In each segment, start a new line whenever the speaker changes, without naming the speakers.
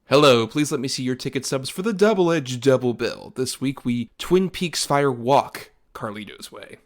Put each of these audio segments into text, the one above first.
Hello, please let me see your ticket stubs for the double-edged double bill. This week we Twin Peaks Fire Walk Carlito's Way.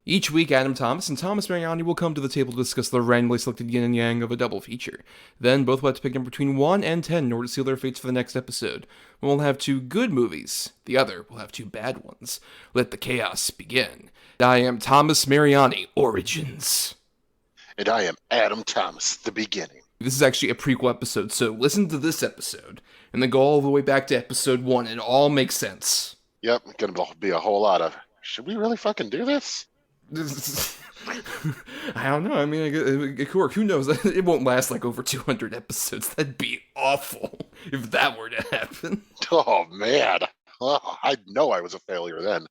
Each week, Adam Thomas and Thomas Mariani will come to the table to discuss the randomly selected yin and yang of a double feature. Then, both will have to pick a number between 1 and 10 in order to seal their fates for the next episode. One will have 2 good movies, the other will have 2 bad ones. Let the chaos begin. I am Thomas Mariani, Origins.
And I am Adam Thomas, the beginning.
This is actually a prequel episode, so listen to this episode, and then go all the way back to episode 1, and it all makes sense.
Yep, gonna be a whole lot of, should we really fucking do this?
I don't know. I mean, it could work. Who knows? It won't last like over 200 episodes. That'd be awful if that were to happen.
Oh, man. Oh, I know I was a failure then.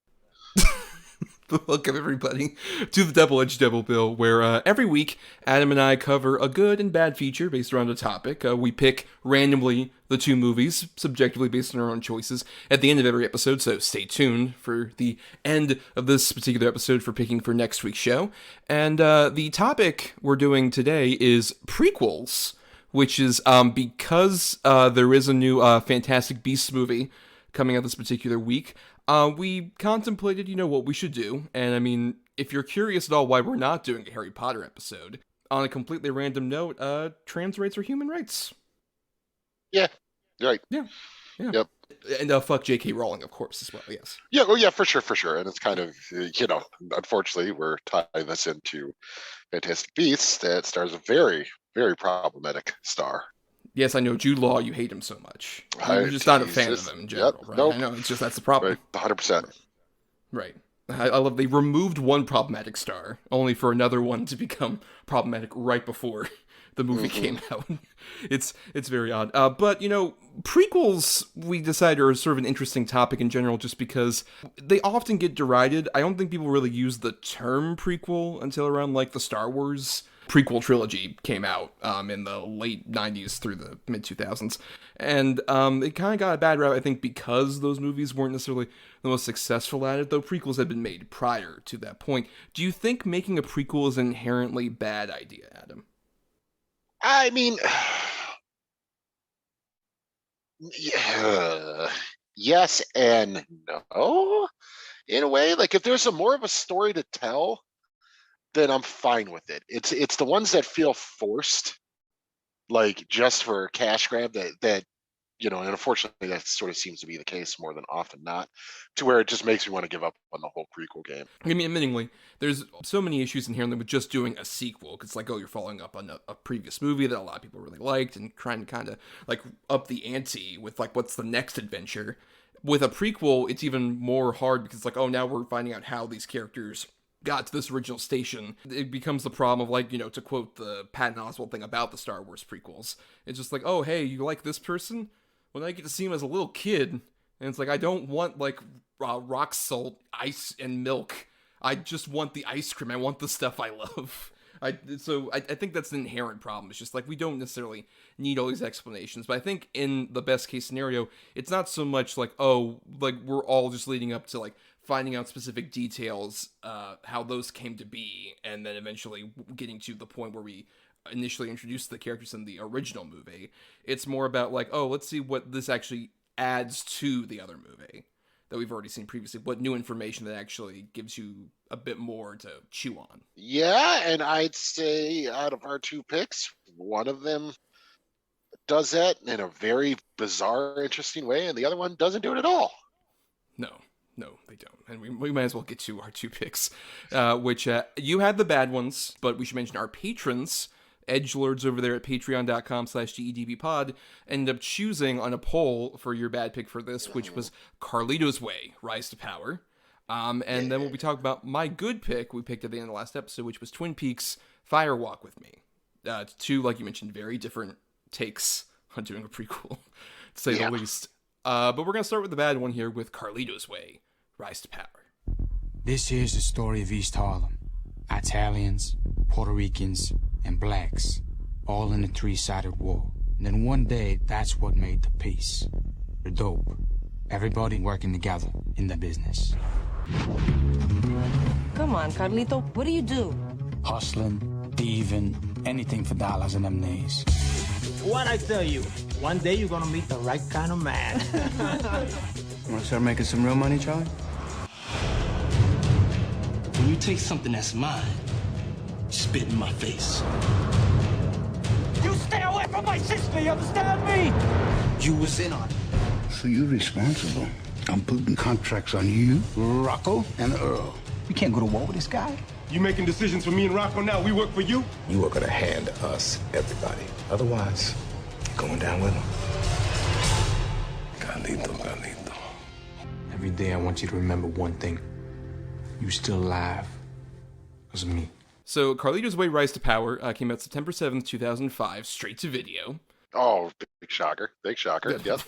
Welcome, everybody, to the Double-Edged Double Bill, where every week, Adam and I cover a good and bad feature based around a topic. We pick randomly the 2 movies, subjectively based on our own choices, at the end of every episode, so stay tuned for the end of this particular episode for picking for next week's show. And the topic we're doing today is prequels, which is because there is a new Fantastic Beasts movie coming out this particular week. We contemplated, what we should do, and I mean, if you're curious at all why we're not doing a Harry Potter episode, on a completely random note, trans rights are human rights.
Yeah, right.
Yeah.
Yep.
And fuck J.K. Rowling, of course, as well, yes.
Yeah, well, yeah, for sure. And it's kind of, unfortunately, we're tying this into Fantastic Beasts that stars a very, very problematic star.
Yes, I know, Jude Law, you hate him so much. You're just not a fan of him in general, right?
Nope.
I know, it's just that's the problem.
Right, 100%.
Right. I love they removed one problematic star, only for another one to become problematic right before the movie came out. It's very odd. But, prequels, we decided, are sort of an interesting topic in general just because they often get derided. I don't think people really use the term prequel until around, the Star Wars prequel trilogy came out in the late 90s through the mid-2000s. And it kind of got a bad rap, I think, because those movies weren't necessarily the most successful at it, though prequels had been made prior to that point. Do you think making a prequel is an inherently bad idea, Adam?
I mean, yes and no, in a way. Like, if there's more of a story to tell, then I'm fine with it. It's the ones that feel forced, like just for a cash grab that and unfortunately that sort of seems to be the case more than often not, to where it just makes me want to give up on the whole prequel game.
I mean, admittingly, there's so many issues inherently with just doing a sequel, because you're following up on a previous movie that a lot of people really liked and trying to kind of up the ante with what's the next adventure. With a prequel, it's even more hard because now we're finding out how these characters got to this original station. It becomes the problem of to quote the Patton Oswalt thing about the Star Wars prequels, it's just oh, hey, you like this person? Well, now you get to see him as a little kid, and it's I don't want rock salt, ice, and milk. I just want the ice cream. I want the stuff I love. I think that's an inherent problem. It's just we don't necessarily need all these explanations. But I think in the best case scenario, it's not so much we're all just leading up to finding out specific details, how those came to be, and then eventually getting to the point where we initially introduced the characters in the original movie. It's more about let's see what this actually adds to the other movie that we've already seen previously. What new information that actually gives you a bit more to chew on.
Yeah, and I'd say out of our 2 picks, one of them does that in a very bizarre, interesting way, and the other one doesn't do it at all.
No, they don't. And we might as well get to our 2 picks, which you had the bad ones, but we should mention our patrons, edgelords over there at patreon.com/GEDBpod, ended up choosing on a poll for your bad pick for this, which was Carlito's Way, Rise to Power. Then we'll be talking about my good pick we picked at the end of the last episode, which was Twin Peaks Fire Walk with Me. 2, like you mentioned, very different takes on doing a prequel, to say the least. But we're going to start with the bad one here with Carlito's Way, Rise to Power.
This here's the story of East Harlem. Italians, Puerto Ricans, and blacks, all in a three-sided war. And then one day, that's what made the peace. The dope. Everybody working together in the business.
Come on, Carlito, what do you do?
Hustling, thieving, anything for dollars in them days.
What I tell you, one day you're gonna meet the right kind of man.
Wanna start making some real money, Charlie?
When you take something that's mine, spit in my face.
You stay away from my sister, you understand me?
You was in on it.
So you're responsible. I'm putting contracts on you, Rocco, and Earl.
We can't go to war with this guy.
You making decisions for me and Rocco now? We work for you?
You are gonna hand us everybody. Otherwise, you're going down with them. Carlito.
Every day I want you to remember one thing. You still alive. Because of me.
So Carlito's Way, Rise to Power came out September 7th, 2005, straight to video.
Oh, big shocker. Yep.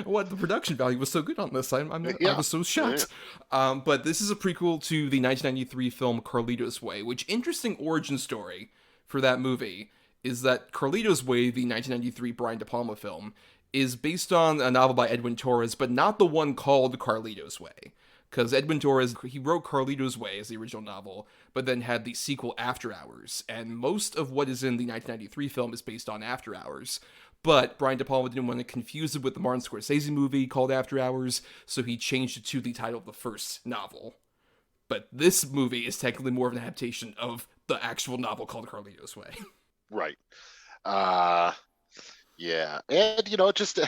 What, the production value was so good on this. I was so shocked.
Yeah.
But this is a prequel to the 1993 film Carlito's Way, which, interesting origin story for that movie is that Carlito's Way, the 1993 Brian De Palma film, is based on a novel by Edwin Torres, but not the one called Carlito's Way. Because Edwin Torres, he wrote Carlito's Way as the original novel, but then had the sequel After Hours, and most of what is in the 1993 film is based on After Hours. But Brian De Palma didn't want to confuse it with the Martin Scorsese movie called After Hours, so he changed it to the title of the first novel. But this movie is technically more of an adaptation of the actual novel called Carlito's Way.
Right. Yeah. And, just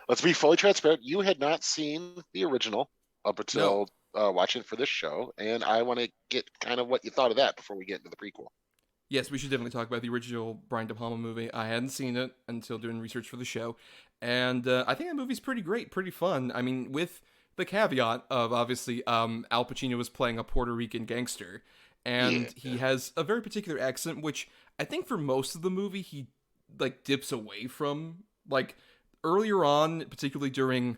let's be fully transparent. You had not seen the original up until watching it for this show, and I want to get kind of what you thought of that before we get into the prequel.
Yes, we should definitely talk about the original Brian De Palma movie. I hadn't seen it until doing research for the show, and I think that movie's pretty great, pretty fun. I mean, with the caveat of, obviously, Al Pacino is playing a Puerto Rican gangster, and he has a very particular accent, which I think for most of the movie he, dips away from. Earlier on, particularly during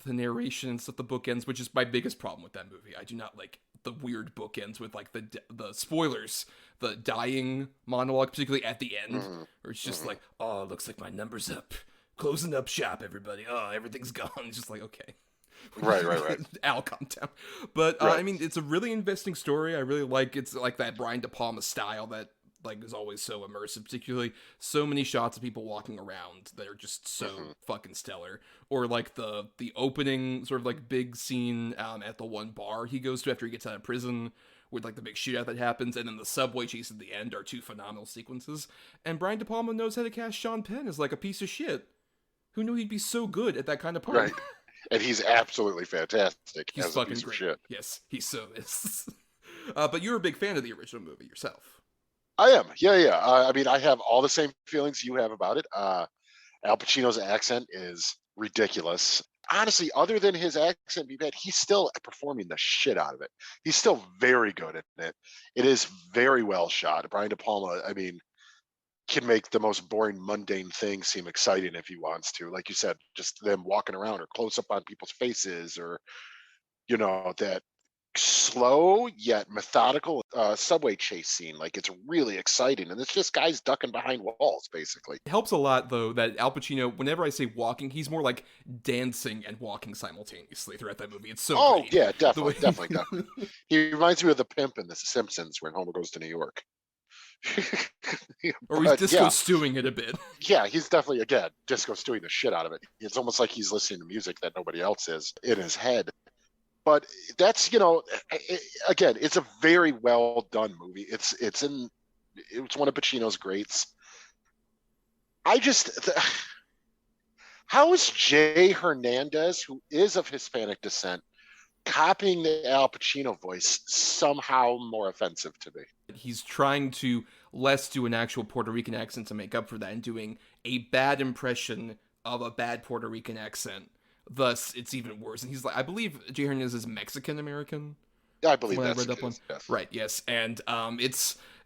the narration and stuff, the bookends, which is my biggest problem with that movie. I do not like the weird bookends with the spoilers, the dying monologue, particularly at the end, where it's just oh, looks like my number's up, closing up shop, everybody. Oh, everything's gone. It's just okay.
Right.
Al, calm down. But
right.
I mean, it's a really investing story. I really like it's that Brian De Palma style that is always so immersive, particularly so many shots of people walking around that are just so fucking stellar. Or the opening sort of big scene at the one bar he goes to after he gets out of prison with the big shootout that happens, and then the subway chase at the end are two phenomenal sequences. And Brian De Palma knows how to cast Sean Penn as a piece of shit. Who knew he'd be so good at that kind of part?
Right. And he's absolutely fantastic.
He's
as
fucking
a piece
great.
Of shit.
Yes, he so is. But you're a big fan of the original movie yourself.
I am. Yeah. I mean, I have all the same feelings you have about it. Al Pacino's accent is ridiculous. Honestly, other than his accent being bad, he's still performing the shit out of it. He's still very good at it. It is very well shot. Brian De Palma, I mean, can make the most boring, mundane thing seem exciting if he wants to. Like you said, just them walking around or close up on people's faces, or, that slow yet methodical subway chase scene. It's really exciting, and it's just guys ducking behind walls, basically.
It helps a lot, though, that Al Pacino, whenever I say walking, he's more dancing and walking simultaneously throughout that movie. It's so great.
Yeah, definitely. He reminds me of the pimp in The Simpsons when Homer goes to New York.
Or he's disco stewing it a bit.
Yeah, he's definitely, again, disco stewing the shit out of it. It's almost like he's listening to music that nobody else is in his head. But that's, again, it's a very well done movie. It's one of Pacino's greats. How is Jay Hernandez, who is of Hispanic descent, copying the Al Pacino voice somehow more offensive to me?
He's trying to less do an actual Puerto Rican accent to make up for that, and doing a bad impression of a bad Puerto Rican accent. Thus, it's even worse. And he's I believe Jay Hernandez is Mexican American.
Yeah, I believe that's the case, yes.
Right. Yes, and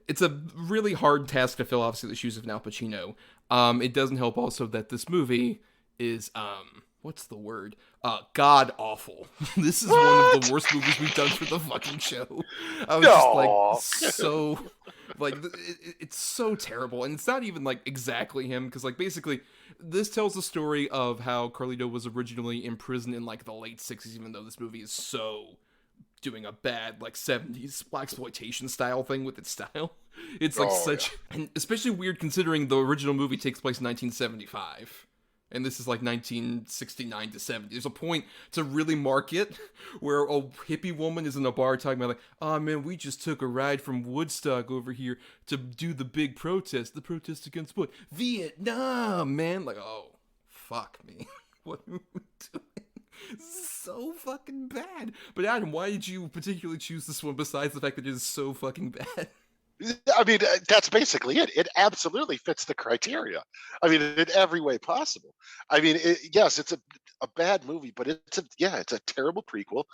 It's a really hard task to fill, obviously, the shoes of Al Pacino. It doesn't help also that this movie is, what's the word? God awful. This is one of the worst movies we've done for the fucking show. I was just like, so, like, it's so terrible. And it's not even like exactly him, because like basically this tells the story of how Carlito was originally imprisoned in like the late 60s, even though this movie is so doing a bad like 70s blaxploitation style thing with its style. It's like and especially weird considering the original movie takes place in 1975. And this is like 1969 to 70. There's a point to really mark it where a hippie woman is in a bar talking about like, oh man, we just took a ride from Woodstock over here to do the big protest. The protest against what? Vietnam, man. Like, oh, fuck me. What are we doing? This is so fucking bad. But Adam, why did you particularly choose this one besides the fact that it is so fucking bad?
I mean, that's basically it. It absolutely fits the criteria. I mean, in every way possible. I mean, yes, it's a bad movie, but it's a terrible prequel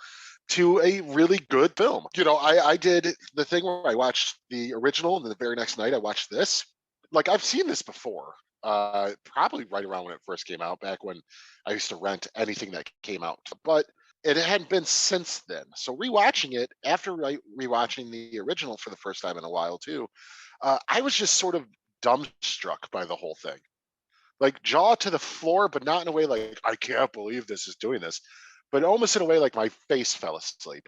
to a really good film. You know, I did the thing where I watched the original, and then the very next night I watched this. Like, I've seen this before, probably right around when it first came out, back when I used to rent anything that came out. But it hadn't been since then. So rewatching it, after rewatching the original for the first time in a while too, I was just sort of dumbstruck by the whole thing. Like, jaw to the floor, but not in a way like, I can't believe this is doing this, but almost in a way like my face fell asleep.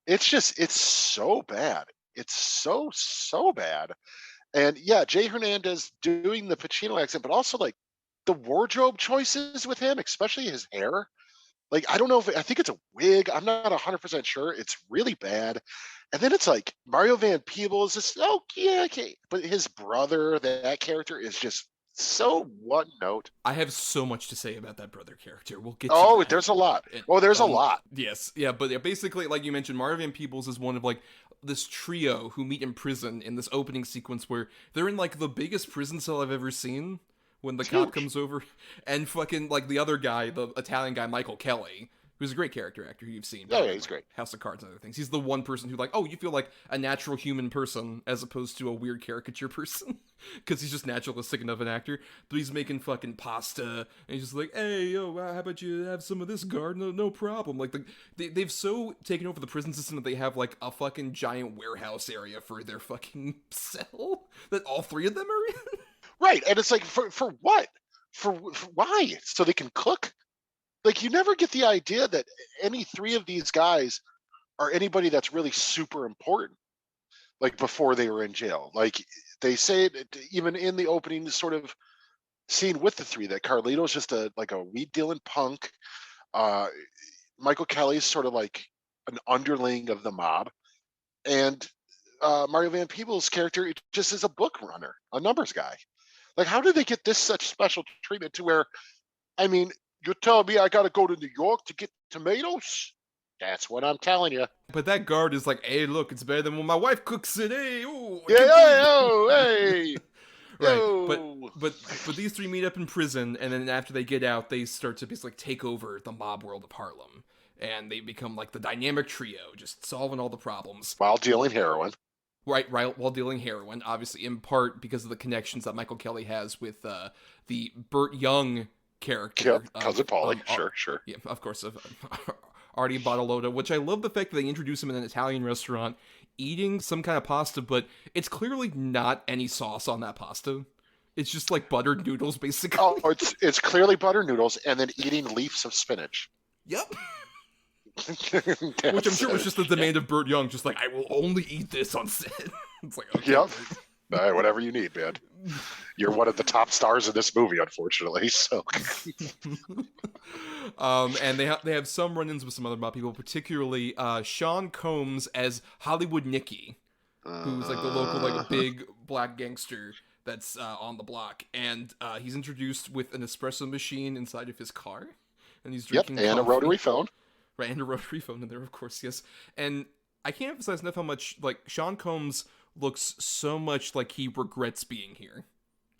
It's so bad. It's so bad. And yeah, Jay Hernandez doing the Pacino accent, but also like the wardrobe choices with him, especially his hair. Like, I don't know I think it's a wig. I'm not 100% sure. It's really bad. And then it's like Mario Van Peebles is, okay. But his brother, that character is just so one note.
I have so much to say about that brother character. We'll get to that.
There's a lot. There's a lot.
Yes. Yeah, but yeah, basically, like you mentioned, Mario Van Peebles is one of like this trio who meet in prison in this opening sequence where they're in like the biggest prison cell I've ever seen. When the cop comes over, and fucking like the other guy, the Italian guy, Michael Kelly, who's a great character actor who you've seen.
Yeah, he's great.
House of Cards and other things. He's the one person who like, oh, you feel like a natural human person as opposed to a weird caricature person, because he's just naturalistic enough an actor. But he's making fucking pasta, and he's just like, hey, yo, how about you have some of this, guard? No problem. Like they've so taken over the prison system that they have like a fucking giant warehouse area for their fucking cell that all three of them are in.
Right, and it's like, for what? For why? So they can cook? Like, you never get the idea that any three of these guys are anybody that's really super important, like, before they were in jail. Like, they say it, even in the opening sort of scene with the three, that Carlito's just a weed-dealing punk. Michael Kelly's sort of like an underling of the mob. And Mario Van Peebles' character just is a book runner, a numbers guy. Like, how did they get this such special treatment to where, I mean, you're telling me I got to go to New York to get tomatoes? That's what I'm telling you.
But that guard is like, hey, look, it's better than when my wife cooks it. Hey, ooh,
hey.
Right, but these three meet up in prison, and then after they get out, they start to basically take over the mob world of Harlem. And they become like the dynamic trio, just solving all the problems.
While dealing heroin.
Right, while dealing heroin, obviously, in part because of the connections that Michael Kelly has with the Burt Young character.
Cousin Paulie, sure.
Yeah, of course, of Artie Bottalotta, which I love the fact that they introduce him in an Italian restaurant, eating some kind of pasta, but it's clearly not any sauce on that pasta. It's just like buttered noodles, basically.
Oh, it's clearly buttered noodles, and then eating leaves of spinach.
Yep. Which I'm sure was just the demand of Burt Young, just like, I will only eat this on set. It's like, okay.
Yep. All right, whatever you need, man. You're one of the top stars of this movie, unfortunately. So,
and they have some run-ins with some other mob people, particularly Sean Combs as Hollywood Nicky, who's like the local like big black gangster that's on the block, and he's introduced with an espresso machine inside of his car, and he's drinking
and
coffee.
A rotary phone.
Right, and a rotary phone in there, of course, yes. And I can't emphasize enough how much, like, Sean Combs looks so much like he regrets being here.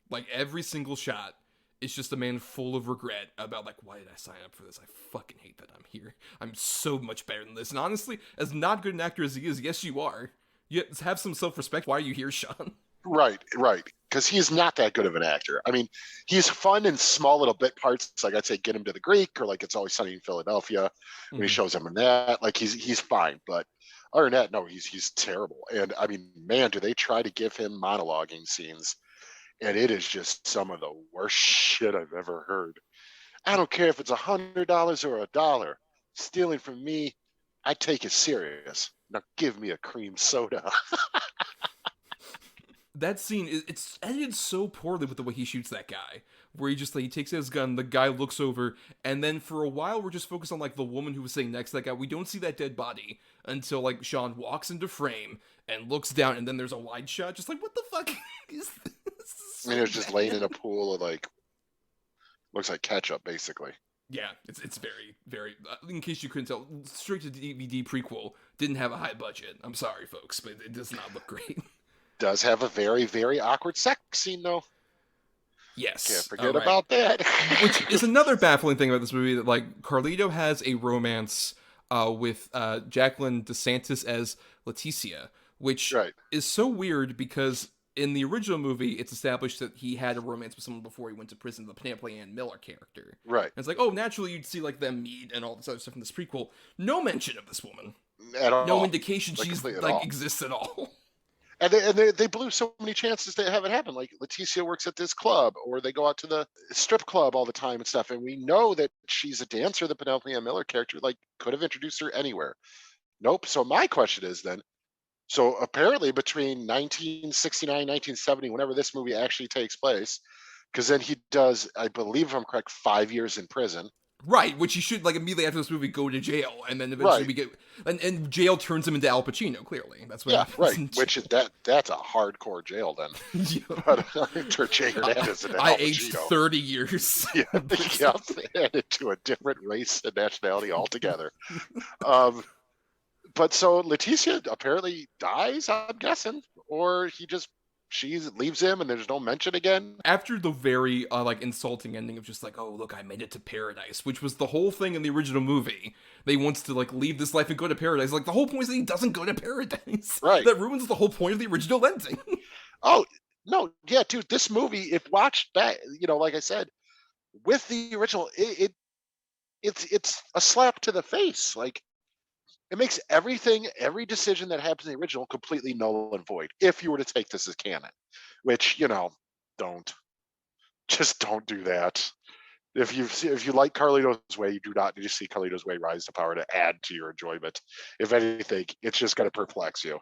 Like, every single shot is just a man full of regret about, like, why did I sign up for this? I fucking hate that I'm here. I'm so much better than this. And honestly, as not good an actor as he is, yes, you are. You have some self-respect. Why are you here, Sean?
Right. Because he's not that good of an actor. I mean, he's fun in small little bit parts. Like I'd say, Get Him to the Greek, or like It's Always Sunny in Philadelphia. When he shows him in that, like he's fine. But other than that, no, he's terrible. And I mean, man, do they try to give him monologuing scenes, and it is just some of the worst shit I've ever heard. I don't care if it's $100 or $1. Stealing from me, I take it serious. Now give me a cream soda.
That scene, it's edited so poorly with the way he shoots that guy. Where he just, like, he takes out his gun, the guy looks over, and then for a while we're just focused on, like, the woman who was sitting next to that guy. We don't see that dead body until, like, Sean walks into frame and looks down, and then there's a wide shot. Just like, what the fuck is this?
And it was just laying in a pool of, like, looks like ketchup, basically.
Yeah, it's very, very, in case you couldn't tell, straight to DVD prequel, didn't have a high budget. I'm sorry, folks, but it does not look great.
Does have a very, very awkward sex scene, though.
Yes.
Can't forget about that.
Which is another baffling thing about this movie, that, like, Carlito has a romance with Jacqueline DeSantis as Leticia, which is so weird because in the original movie, it's established that he had a romance with someone before he went to prison, the Penelope Ann Miller character.
Right.
And it's like, oh, naturally you'd see, like, them meet and all this other stuff in this prequel. No mention of this woman.
At all.
No indication she's, like, exists at all.
And they blew so many chances to have it happen. Like, Leticia works at this club, or they go out to the strip club all the time and stuff. And we know that she's a dancer, the Penelope Ann Miller character, like, could have introduced her anywhere. Nope. So my question is then, so apparently between 1969, 1970, whenever this movie actually takes place, because then he does, I believe if I'm correct, 5 years in prison.
Right, which he should, like, immediately after this movie go to jail, and then eventually we get, and jail turns him into Al Pacino, clearly. That's what happens.
Right, which is, that's a hardcore jail then. But for Jay Hernandez and Al Pacino.
I aged 30 years.
Yeah, and into a different race and nationality altogether. But so Leticia apparently dies, I'm guessing, or she leaves him and there's no mention again.
After the very like insulting ending of just like, oh look, I made it to paradise, which was the whole thing in the original movie. They wants to like leave this life and go to paradise. Like the whole point is that he doesn't go to paradise.
Right.
That ruins the whole point of the original ending.
Oh no, yeah, dude. This movie, if watched back, like I said, with the original, it's a slap to the face. Like, it makes every decision that happens in the original completely null and void if you were to take this as canon, which, don't do that. If you like Carlito's Way, you do not need to see Carlito's Way rise to power to add to your enjoyment. If anything, it's just going to perplex you.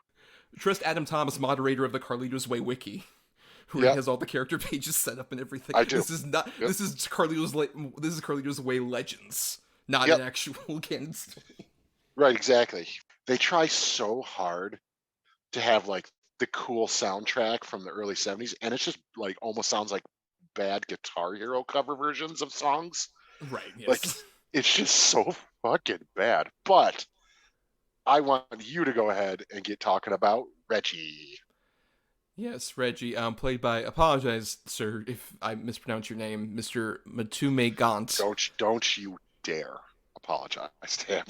Trust Adam Thomas, moderator of the Carlito's Way wiki, who has all the character pages set up and everything.
I do.
This is Carlito's Way Legends, not an actual canon story.
Right, exactly. They try so hard to have like the cool soundtrack from the early 70s, and it's just like almost sounds like bad Guitar Hero cover versions of songs.
Right, yes.
Like, it's just so fucking bad. But I want you to go ahead and get talking about Reggie.
Yes, Reggie, played by, apologize, sir, if I mispronounce your name, Mr. Matume Gaunt.
Don't you dare apologize to him.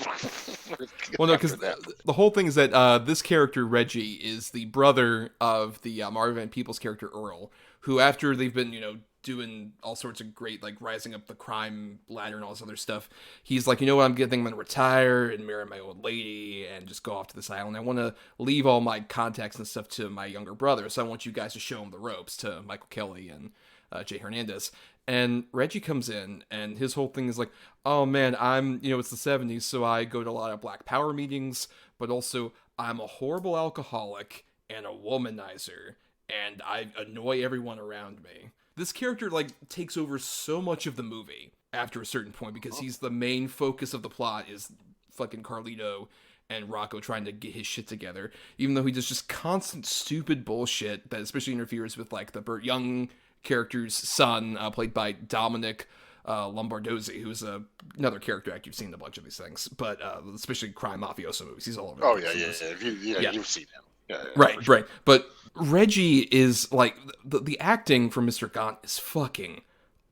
Well, no, because the whole thing is that this character, Reggie, is the brother of the Marvin Van Peebles character, Earl, who after they've been, doing all sorts of great, like, rising up the crime ladder and all this other stuff, he's like, you know what, I'm going to retire and marry my old lady and just go off to this island. I want to leave all my contacts and stuff to my younger brother, so I want you guys to show him the ropes, to Michael Kelly and Jay Hernandez. And Reggie comes in, and his whole thing is like, oh man, I'm, it's the 70s, so I go to a lot of Black Power meetings, but also I'm a horrible alcoholic and a womanizer, and I annoy everyone around me. This character, like, takes over so much of the movie after a certain point, because he's the main focus of the plot is fucking Carlito and Rocco trying to get his shit together, even though he does just constant stupid bullshit that especially interferes with, like, the Burt Young character's son, played by Dominic Lombardozzi, who's another character actor. You've seen a bunch of these things, but especially crime mafioso movies. He's all over.
Oh, yeah. You've seen him. Yeah,
right, sure. Right. But Reggie is, like, the acting from Mr. Gaunt is fucking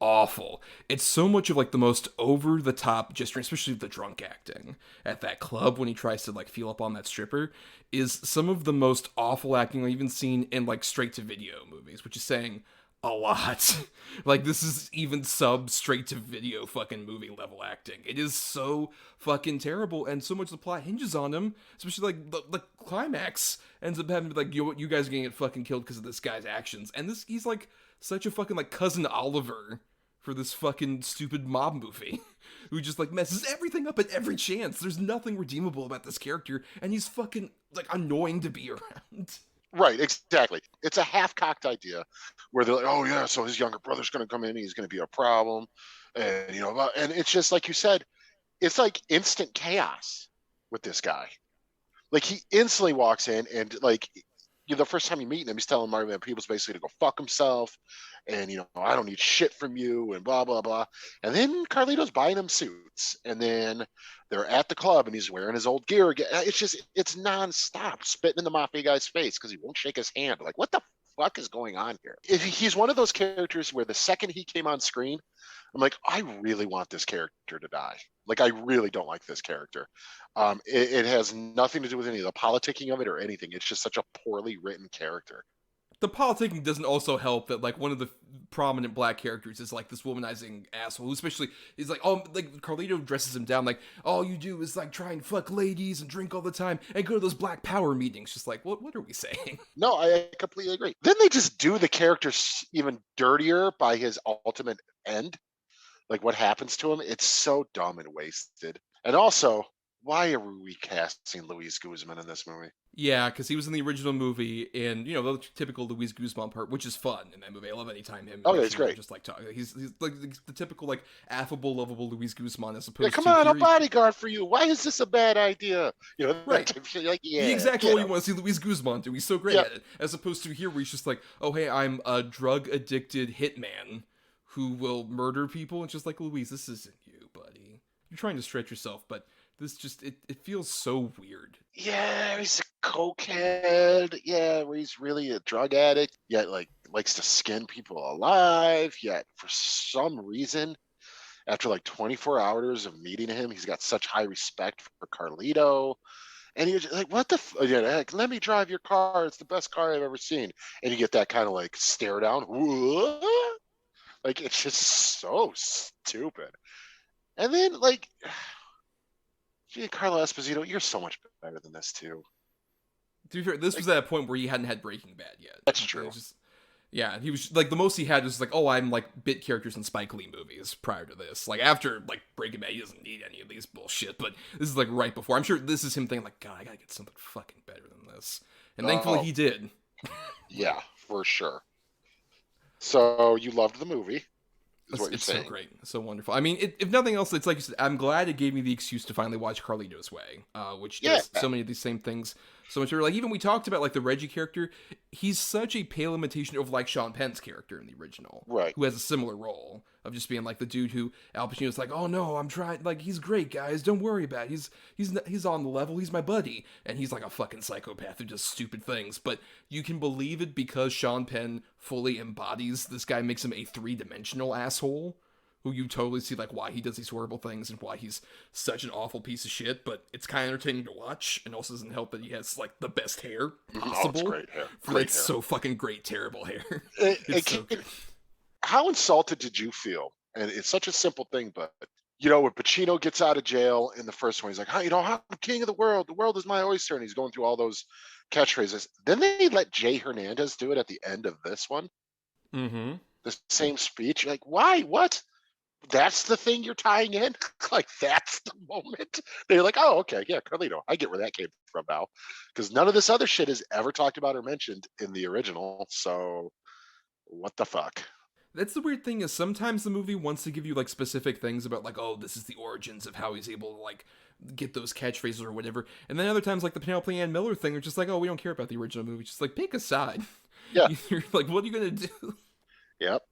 awful. It's so much of like the most over the top gesturing, especially the drunk acting at that club when he tries to like feel up on that stripper, is some of the most awful acting I've even seen in like straight to video movies, which is saying a lot. Like, this is even sub straight to video fucking movie level acting. It is so fucking terrible, and so much of the plot hinges on him, especially like the climax ends up having to be like, you guys are gonna get fucking killed because of this guy's actions. And he's like such a fucking like cousin Oliver for this fucking stupid mob movie who just like messes everything up at every chance. There's nothing redeemable about this character, and he's fucking like annoying to be around.
Right, exactly. It's a half-cocked idea where they're like, oh yeah, so his younger brother's going to come in, he's going to be a problem. And, and it's just like you said, it's like instant chaos with this guy. Like, he instantly walks in and like, the first time you meet him, he's telling Marvin Peoples basically to go fuck himself. And, I don't need shit from you and blah, blah, blah. And then Carlito's buying him suits. And then they're at the club and he's wearing his old gear again. It's nonstop spitting in the mafia guy's face because he won't shake his hand. Like, what the fuck is going on here? He's one of those characters where the second he came on screen, I'm like, I really want this character to die. Like, I really don't like this character. It has nothing to do with any of the politicking of it or anything. It's just such a poorly written character.
The politicking doesn't also help that, like, one of the prominent black characters is, like, this womanizing asshole who especially is, like, oh, like, Carlito dresses him down, like, all you do is, like, try and fuck ladies and drink all the time and go to those black power meetings. Just like, what are we saying?
No, I completely agree. Then they just do the character even dirtier by his ultimate end. Like, what happens to him, it's so dumb and wasted. And also, why are we recasting Luis Guzman in this movie?
Yeah, because he was in the original movie, and the typical Luis Guzman part, which is fun in that movie. I love any time him.
Oh, yeah, it's great.
Just like talk. He's like the typical like affable, lovable Luis Guzman, as opposed
come
to
on, a bodyguard for you. Why is this a bad idea?
Right?
Like, yeah,
the exact role you want to see Luis Guzman do. He's so great
Yep.
at it, as opposed to here, where he's just like, oh hey, I'm a drug addicted hitman who will murder people. It's just like, Luis, this isn't you, buddy. You're trying to stretch yourself, but this just it feels so weird.
Yeah, he's a cokehead. Yeah, where he's really a drug addict, yet like likes to skin people alive. Yet for some reason, after like 24 hours of meeting him, he's got such high respect for Carlito. And you're just like, what the like, let me drive your car. It's the best car I've ever seen. And you get that kind of like stare down. What? Like, it's just so stupid. And then like, Giancarlo Esposito, you're so much better than this too.
To be fair, this was at a point where he hadn't had Breaking Bad yet.
That's true.
He was like, the most he had was like, oh, I'm like bit characters in Spike Lee movies prior to this. Like, after like Breaking Bad, he doesn't need any of these bullshit, but this is like right before. I'm sure this is him thinking like, God, I gotta get something fucking better than this. And thankfully he did.
Yeah, for sure. So you loved the movie.
It's so great, so wonderful. I mean, if nothing else, it's like you said, I'm glad it gave me the excuse to finally watch Carlito's Way, which does so many of these same things so much better. Like, even we talked about like the Reggie character, he's such a pale imitation of like Sean Penn's character in the original,
right?
Who has a similar role of just being like the dude who Al Pacino's like, oh no, I'm trying, like, he's great, guys, don't worry about it. He's on the level, he's my buddy, and he's like a fucking psychopath who does stupid things, but you can believe it because Sean Penn fully embodies this guy, makes him a three-dimensional asshole who you totally see like why he does these horrible things and why he's such an awful piece of shit, but it's kind of entertaining to watch, and also doesn't help that he has like the best hair possible.
Oh, it's great hair.
It's so fucking great, terrible hair. It's so good.
How insulted did you feel? And it's such a simple thing, but when Pacino gets out of jail in the first one, he's like, I'm king of the world is my oyster, and he's going through all those catchphrases. Then they let Jay Hernandez do it at the end of this one.
Mm-hmm.
The same speech. You're like, why? What? That's the thing you're tying in? Like, that's the moment? They're like, oh, okay, yeah, Carlito. I get where that came from now. Because none of this other shit is ever talked about or mentioned in the original. So, what the fuck?
That's the weird thing, is sometimes the movie wants to give you like specific things about like, oh, this is the origins of how he's able to like get those catchphrases or whatever. And then other times, like the Penelope Ann Miller thing, are just like, oh, we don't care about the original movie. Just like, pick a side.
Yeah.
You're like, what are you going to do?
Yep.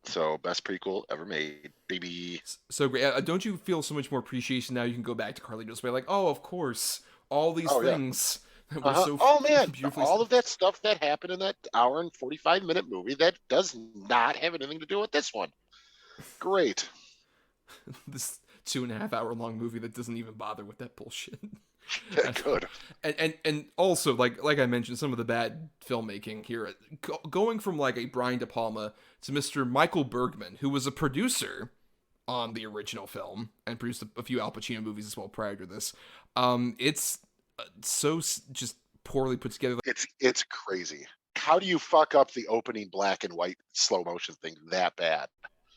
So, best prequel ever made, baby.
So great. Don't you feel so much more appreciation now you can go back to Carlito's Way? Like, oh, of course, all these things that were so
all of that stuff that happened in that hour and 45-minute movie that does not have anything to do with this one. Great.
This 2.5 hour long movie that doesn't even bother with that bullshit.
Good.
And also like I mentioned, some of the bad filmmaking here, going from like a Brian De Palma to Mr. Michael Bergman, who was a producer on the original film and produced a few Al Pacino movies as well prior to this. It's so just poorly put together.
It's crazy. How do you fuck up the opening black and white slow motion thing that bad?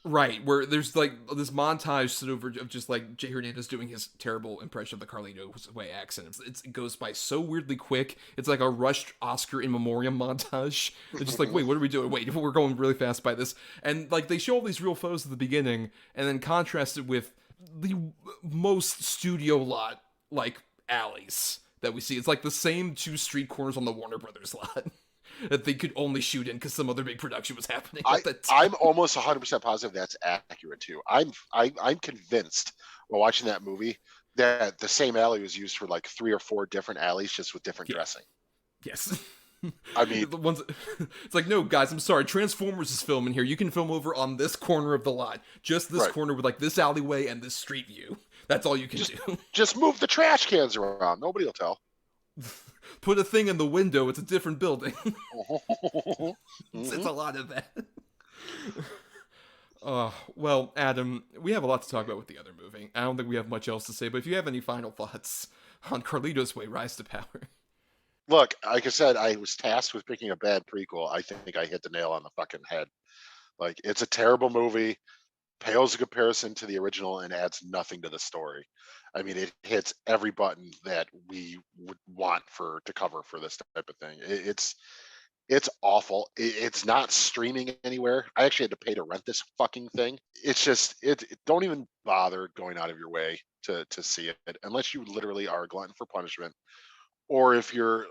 Right, where there's like this montage sort of just like Jay Hernandez doing his terrible impression of the Carlito way accent. It goes by so weirdly quick. It's like a rushed Oscar in memoriam montage. It's just like, wait, what are we doing? Wait, we're going really fast by this. And like they show all these real photos at the beginning and then contrast it with the most studio lot like alleys that we see. It's like the same 2 street corners on the Warner Brothers lot that they could only shoot in because some other big production was happening at the time.
I'm almost 100% positive that's accurate too. I'm convinced while watching that movie that the same alley was used for like 3 or 4 different alleys, just with different dressing.
Yes.
I mean,
the ones. It's like, no, guys, I'm sorry. Transformers is filming here. You can film over on this corner of the lot, just this corner with like this alleyway and this street view. That's all you can do.
Just move the trash cans around. Nobody will tell.
Put a thing in the window. It's a different building. It's a lot of that. Well, Adam, we have a lot to talk about with the other movie. I don't think we have much else to say, but if you have any final thoughts on Carlito's Way, Rise to Power.
Look, like I said, I was tasked with picking a bad prequel. I think I hit the nail on the fucking head. Like, it's a terrible movie, pales in comparison to the original, and adds nothing to the story. I mean, it hits every button that we would want to cover for this type of thing. It's awful. It's not streaming anywhere. I actually had to pay to rent this fucking thing. It's just don't even bother going out of your way to see it unless you literally are a glutton for punishment, or if you're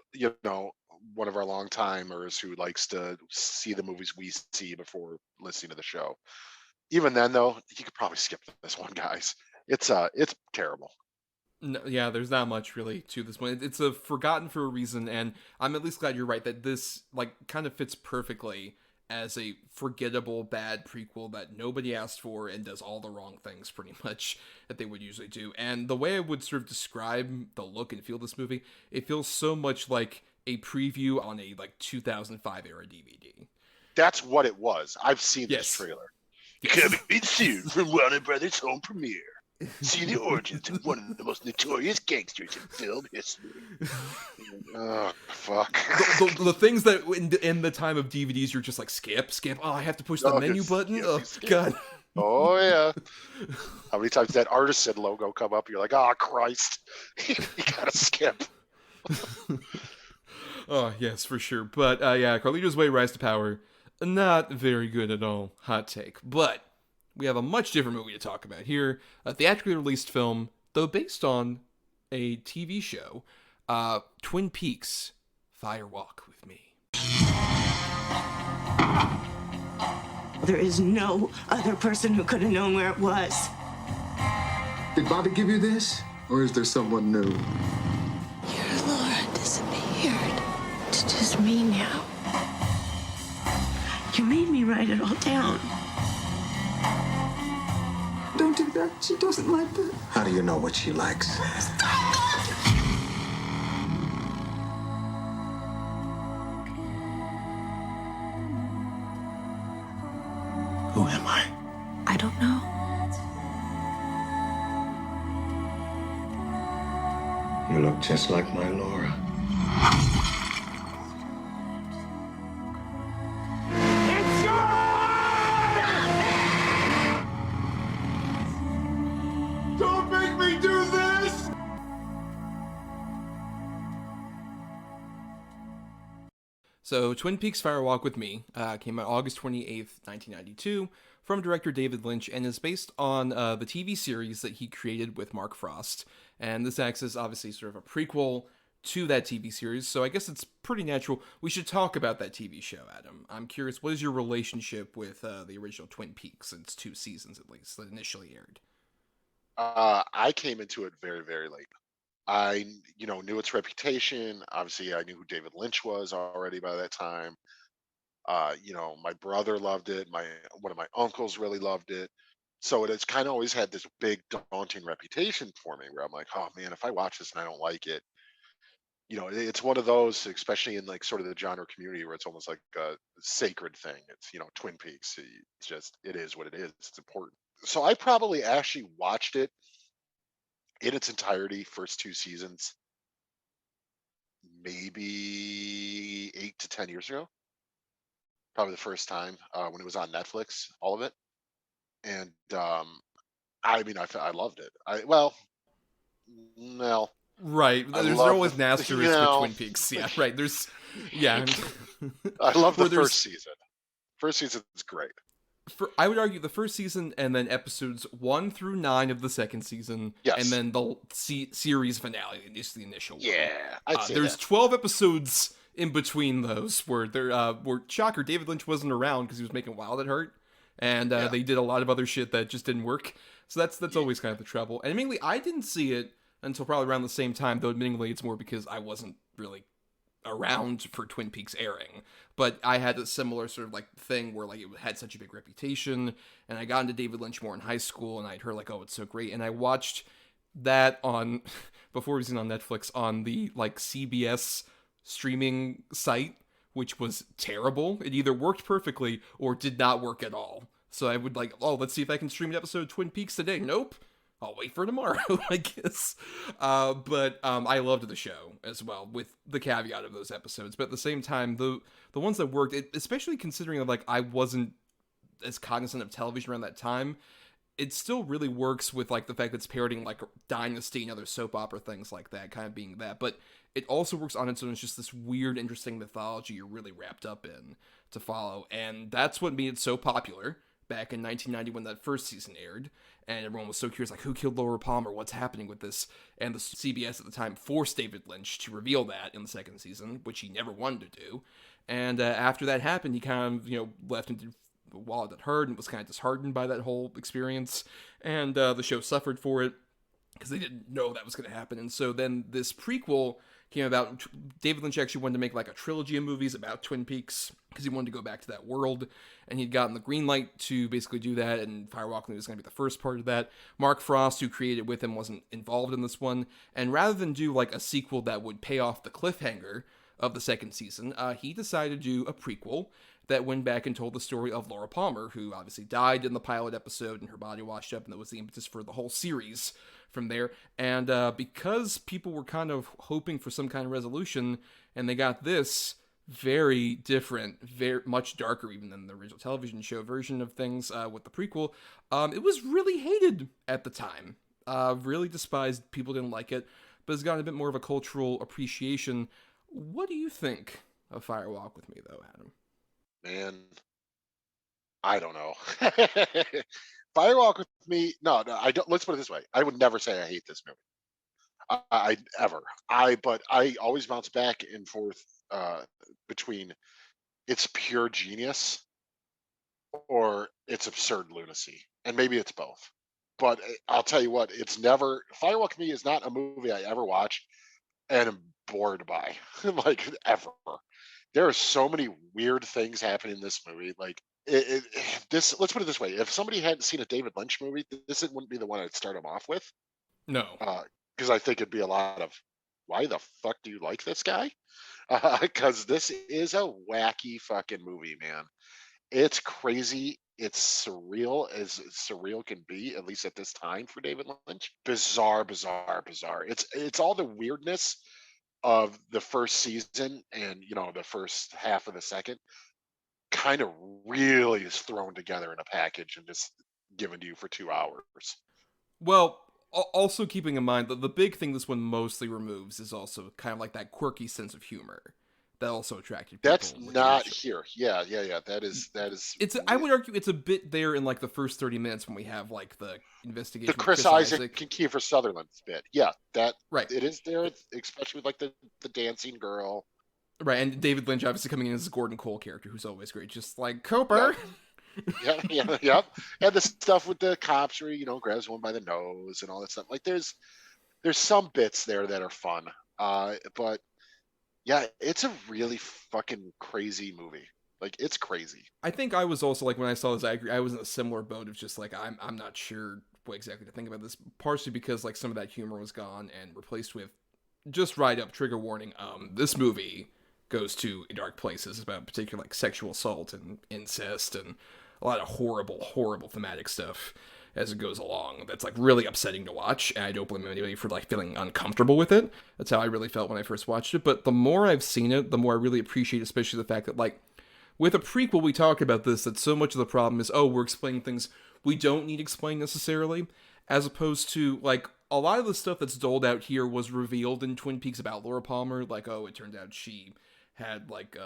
one of our long timers who likes to see the movies we see before listening to the show. Even then, though, you could probably skip this one, guys. It's terrible.
No, yeah, there's not much really to this one. It's a forgotten for a reason, and I'm at least glad you're right that this like kind of fits perfectly as a forgettable bad prequel that nobody asked for and does all the wrong things pretty much that they would usually do. And the way I would sort of describe the look and feel of this movie, it feels so much like a preview on a like 2005 era DVD.
That's what it was. I've seen this trailer. Coming soon from Warner Brothers home premiere. See the origins of one of the most notorious gangsters in film history. Oh, fuck.
The things that in the time of DVDs, you're just like, skip. Oh, I have to push the menu button? Oh, God.
Oh, yeah. How many times did that Artisan logo come up? You're like, oh, Christ. You gotta skip.
Oh, yes, for sure. But, yeah, Carlito's Way, Rise to Power, not very good at all. Hot take. But we have a much different movie to talk about here. A theatrically released film, though based on a TV show, Twin Peaks, Fire Walk with Me.
There is no other person who could have known where it was.
Did Bobby give you this? Or is there someone new?
Your Laura disappeared. It's just me now. You made me write it all down.
Don't do that. She doesn't like that. How do you know what she likes?
Who am I?
I don't know.
You look just like my Laura.
Don't make me do this!
So, Twin Peaks Fire Walk with Me came out August 28th, 1992, from director David Lynch, and is based on the TV series that he created with Mark Frost. And this acts as obviously sort of a prequel to that TV series, so I guess it's pretty natural. We should talk about that TV show, Adam. I'm curious, what is your relationship with the original Twin Peaks? It's 2 seasons at least that initially aired.
I came into it very, very late. I, knew its reputation. Obviously, I knew who David Lynch was already by that time. My brother loved it. One of my uncles really loved it. So it has kind of always had this big daunting reputation for me where I'm like, oh man, if I watch this and I don't like it, it's one of those, especially in like sort of the genre community where it's almost like a sacred thing. It's, Twin Peaks. It is what it is. It's important. So I probably actually watched it in its entirety, first 2 seasons, maybe 8 to 10 years ago. Probably the first time when it was on Netflix, all of it. And I mean, I loved it. No.
Right. There's always an asterisk with Twin Peaks. Yeah, right.
I love the first season. First season is great.
I would argue the first season and then episodes 1 through 9 of the second season.
Yes.
And then the series finale, just the initial one.
Yeah. I'd say
there's
that.
12 episodes in between those where shocker, David Lynch wasn't around because he was making Wild at Heart. And they did a lot of other shit that just didn't work. So that's always kind of the trouble. And admittedly, I didn't see it until probably around the same time, though admittedly it's more because I wasn't really around for Twin Peaks airing. But I had a similar sort of like thing where like it had such a big reputation, and I got into David Lynch more in high school, and I'd heard like, oh, it's so great. And I watched that on, before it was on Netflix, on the like CBS streaming site, which was terrible. It either worked perfectly or did not work at all. So I would like, oh, let's see if I can stream an episode of Twin Peaks today. Nope. I'll wait for tomorrow, I guess. But I loved the show as well, with the caveat of those episodes. But at the same time, the ones that worked, especially considering that like I wasn't as cognizant of television around that time, it still really works with like the fact that it's parodying like Dynasty and other soap opera things like that, kind of being that. But it also works on its own. It's just this weird, interesting mythology you're really wrapped up in to follow. And that's what made it so popular back in 1990 when that first season aired. And everyone was so curious, like, who killed Laura Palmer? What's happening with this? And the CBS at the time forced David Lynch to reveal that in the second season, which he never wanted to do. And after that happened, he kind of, left into Wild at Heart and was kind of disheartened by that whole experience. And the show suffered for it because they didn't know that was going to happen. And so then this prequel came about. David Lynch actually wanted to make like a trilogy of movies about Twin Peaks because he wanted to go back to that world, and he'd gotten the green light to basically do that, and Firewalk with Me was going to be the first part of that. Mark Frost, who created with him, wasn't involved in this one, and rather than do like a sequel that would pay off the cliffhanger of the second season, he decided to do a prequel that went back and told the story of Laura Palmer, who obviously died in the pilot episode and her body washed up, and that was the impetus for the whole series from there. And because people were kind of hoping for some kind of resolution, and they got this very different, very much darker even than the original television show version of things with the prequel, it was really hated at the time. Really despised. People didn't like it, but it's gotten a bit more of a cultural appreciation. What do you think of Firewalk with Me, though, Adam?
Man, I don't know. Firewalk with Me, no, I don't. Let's put it this way: I would never say I hate this movie. But I always bounce back and forth between its pure genius or its absurd lunacy, and maybe it's both. But I'll tell you what: Firewalk with Me is not a movie I ever watch and am bored by, like ever. There are so many weird things happening in this movie. Like let's put it this way: if somebody hadn't seen a David Lynch movie, this wouldn't be the one I'd start them off with.
No,
because I think it'd be a lot of, why the fuck do you like this guy? Because this is a wacky fucking movie, man. It's crazy. It's surreal as surreal can be, at least at this time for David Lynch. Bizarre. It's all the weirdness of the first season and the first half of the second kind of really is thrown together in a package and just given to you for 2 hours.
Well, also keeping in mind that the big thing this one mostly removes is also kind of like that quirky sense of humor that also attracted people.
That's not here. Yeah. That is.
I would argue it's a bit there in like the first 30 minutes when we have like the investigation.
The Chris Isaac and Kiefer Sutherland bit. Yeah, that
right.
It is there, especially with like the dancing girl.
Right, and David Lynch obviously coming in as a Gordon Cole character, who's always great, just like Cooper.
Yeah. And the stuff with the cops where he, grabs one by the nose and all that stuff. Like there's some bits there that are fun. But yeah, it's a really fucking crazy movie. Like, it's crazy.
I think I was also, like, when I saw this, I agree, I was in a similar boat of just, like, I'm not sure what exactly to think about this, partially because, like, some of that humor was gone and replaced with, just right up, trigger warning, this movie goes to dark places about particular, like, sexual assault and incest and a lot of horrible, horrible thematic stuff as it goes along. That's, like, really upsetting to watch, and I don't blame anybody for, like, feeling uncomfortable with it. That's how I really felt when I first watched it, but the more I've seen it, the more I really appreciate, especially the fact that, like, with a prequel, we talked about this, that so much of the problem is, we're explaining things we don't need explained necessarily, as opposed to, like, a lot of the stuff that's doled out here was revealed in Twin Peaks about Laura Palmer, like, it turned out she had, like,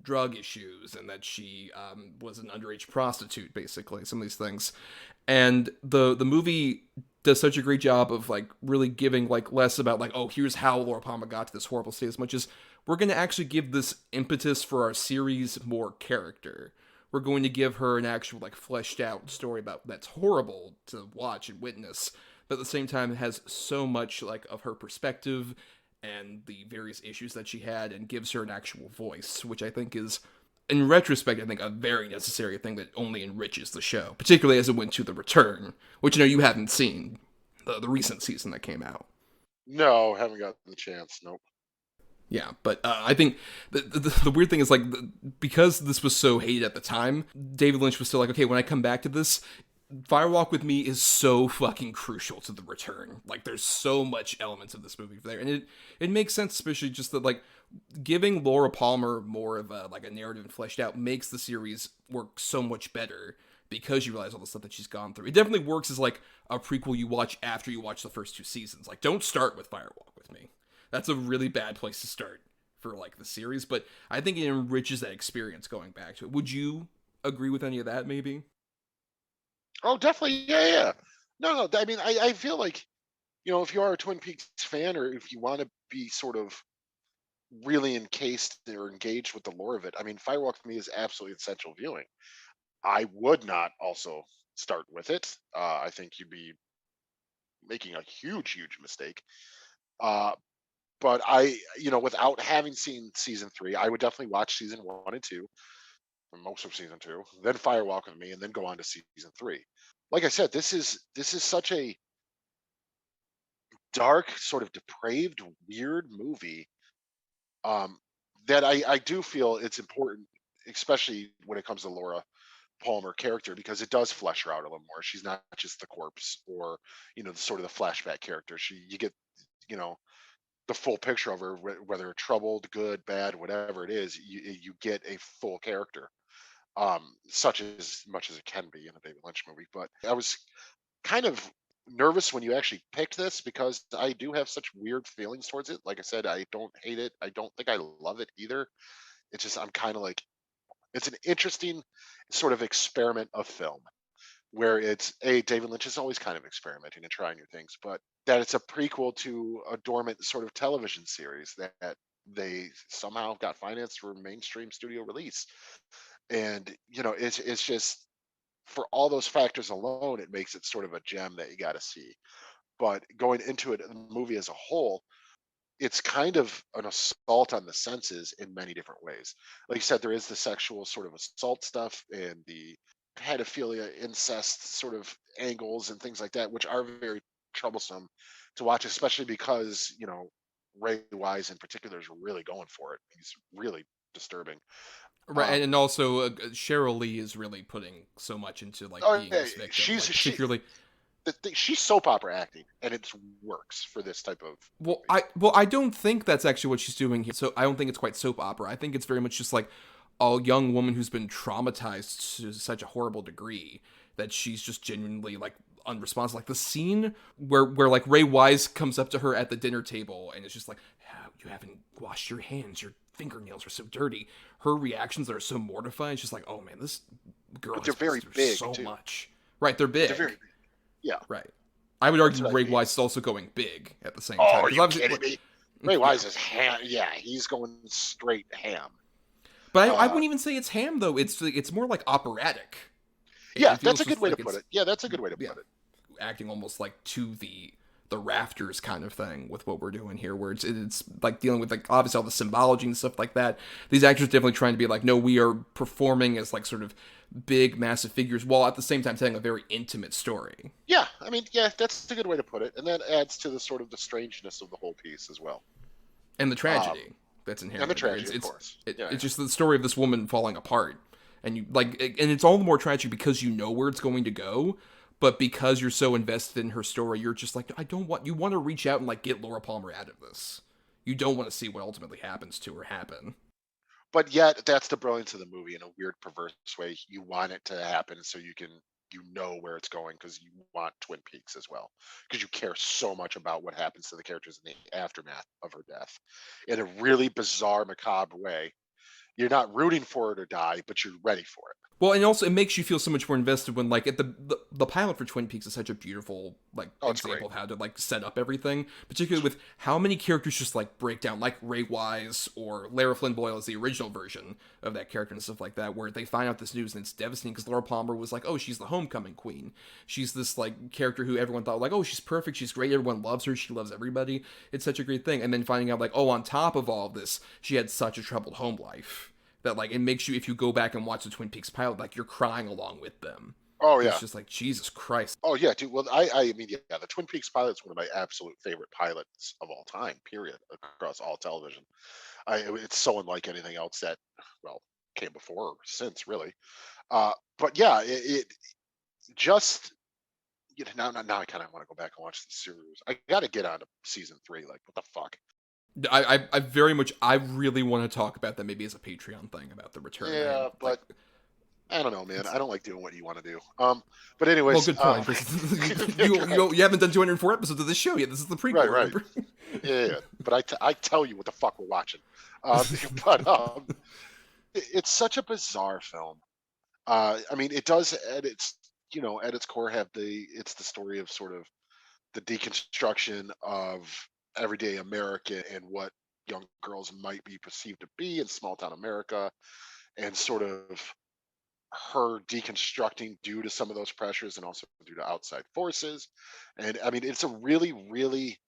drug issues, and that she was an underage prostitute, basically, some of these things. And the movie does such a great job of, like, really giving, like, less about, like, here's how Laura Palmer got to this horrible state, as much as we're going to actually give this impetus for our series more character. We're going to give her an actual, like, fleshed out story about that's horrible to watch and witness, but at the same time it has so much, like, of her perspective and the various issues that she had, and gives her an actual voice, which I think is, in retrospect, I think a very necessary thing that only enriches the show, particularly as it went to The Return, which, you haven't seen the recent season that came out.
No, haven't gotten the chance. Nope.
Yeah, but I think the weird thing is, like, because this was so hated at the time, David Lynch was still like, okay, when I come back to this, Firewalk with Me is so fucking crucial to The Return. Like, there's so much elements of this movie there, and it makes sense, especially just that, like, giving Laura Palmer more of a narrative and fleshed out makes the series work so much better, because you realize all the stuff that she's gone through. It definitely works as, like, a prequel you watch after you watch the first 2 seasons. Like, don't start with Firewalk with Me. That's a really bad place to start for, like, the series, but I think it enriches that experience going back to it. Would you agree with any of that, maybe?
Oh, definitely. Yeah. No. I mean, I feel like, if you are a Twin Peaks fan, or if you want to be sort of really encased or engaged with the lore of it, I mean, Firewalk with Me is absolutely essential viewing. I would not also start with it. I think you'd be making a huge, huge mistake. But without having seen season 3, I would definitely watch season 1 and 2, or most of season 2, then Firewalk with Me, and then go on to season 3. Like I said, this is such a dark, sort of depraved, weird movie, that I do feel it's important, especially when it comes to Laura Palmer character, because it does flesh her out a little more. She's not just the corpse, or sort of the flashback character. You get the full picture of her, whether troubled, good, bad, whatever it is. You get a full character, such as much as it can be in a David Lynch movie. But I was kind of nervous when you actually picked this, because I do have such weird feelings towards it. Like I said, I don't hate it. I don't think I love it either. It's just, I'm kind of like, it's an interesting sort of experiment of film, where David Lynch is always kind of experimenting and trying new things, but that it's a prequel to a dormant sort of television series that they somehow got financed for mainstream studio release. And, it's just, for all those factors alone, it makes it sort of a gem that you got to see. But going into it, the movie as a whole, it's kind of an assault on the senses in many different ways. Like you said, there is the sexual sort of assault stuff and the pedophilia, incest sort of angles and things like that, which are very troublesome to watch, especially because, Ray Wise in particular is really going for it. He's really disturbing.
Right, and also Cheryl Lee is really putting so much into, like, being this victim. Particularly...
she's soap opera acting, and it works for this type of
movie. I don't think that's actually what she's doing here. So I don't think it's quite soap opera. I think it's very much just like a young woman who's been traumatized to such a horrible degree that she's just genuinely, like, unresponsive. Like the scene where like Ray Wise comes up to her at the dinner table and it's just like, you haven't washed your hands, your fingernails are so dirty. Her reactions are so mortifying. It's just like, oh man, this girl
they're very big
so
too.
much. Right, they're big.
They're very big. Yeah.
Right. I would argue Ray Wise is also going big at the same time.
Oh, are you kidding me? Ray Wise is ham. Yeah, he's going straight ham.
But I wouldn't even say it's ham, though. It's more like operatic.
Yeah, that's a good way to put it. Yeah, that's a good way to put it.
Acting almost like to the rafters kind of thing with what we're doing here, where it's like dealing with like obviously all the symbology and stuff like that. These actors definitely trying to be like, no, we are performing as like sort of big, massive figures while at the same time telling a very intimate story.
Yeah, I mean, yeah, that's a good way to put it, and that adds to the sort of the strangeness of the whole piece as well,
and the tragedy that's inherent.
And the tragedy, of course.
It's just the story of this woman falling apart, and you like, and it's all the more tragic because you know where it's going to go. But because you're so invested in her story, you're just like, you want to reach out and like get Laura Palmer out of this. You don't want to see what ultimately happens to her happen.
But yet, that's the brilliance of the movie in a weird, perverse way. You want it to happen so you know where it's going, because you want Twin Peaks as well. Because you care so much about what happens to the characters in the aftermath of her death. In a really bizarre, macabre way. You're not rooting for her to die, but you're ready for it.
Well, and also it makes you feel so much more invested when, like, at the pilot for Twin Peaks is such a beautiful, like, example of how to, like, set up everything, particularly with how many characters just, like, break down, like Ray Wise or Lara Flynn Boyle is the original version of that character and stuff like that, where they find out this news and it's devastating because Laura Palmer was like, oh, she's the homecoming queen. She's this, like, character who everyone thought, like, oh, she's perfect, she's great, everyone loves her, she loves everybody. It's such a great thing. And then finding out, like, oh, on top of all of this, she had such a troubled home life. That, like, it makes you, if you go back and watch the Twin Peaks pilot, like, you're crying along with them.
Oh, yeah.
It's just like, Jesus Christ.
Oh, yeah, dude. Well, I mean, yeah, the Twin Peaks pilot's one of my absolute favorite pilots of all time, period, across all television. It's so unlike anything else that, well, came before or since, really. But, yeah, it just, you know, now I kind of want to go back and watch the series. I got to get on to season 3. Like, what the fuck?
I really want to talk about that maybe as a Patreon thing about the return.
Yeah, but I don't know, man. I don't like doing what you want to do. But anyways.
Well, good point. You haven't done 204 episodes of this show yet. This is the prequel.
Right. Yeah. But I tell you what the fuck we're watching. But it's such a bizarre film. I mean, it does at its core have it's the story of sort of the deconstruction of everyday America and what young girls might be perceived to be in small town America, and sort of her deconstructing due to some of those pressures and also due to outside forces. And I mean, it's a really, really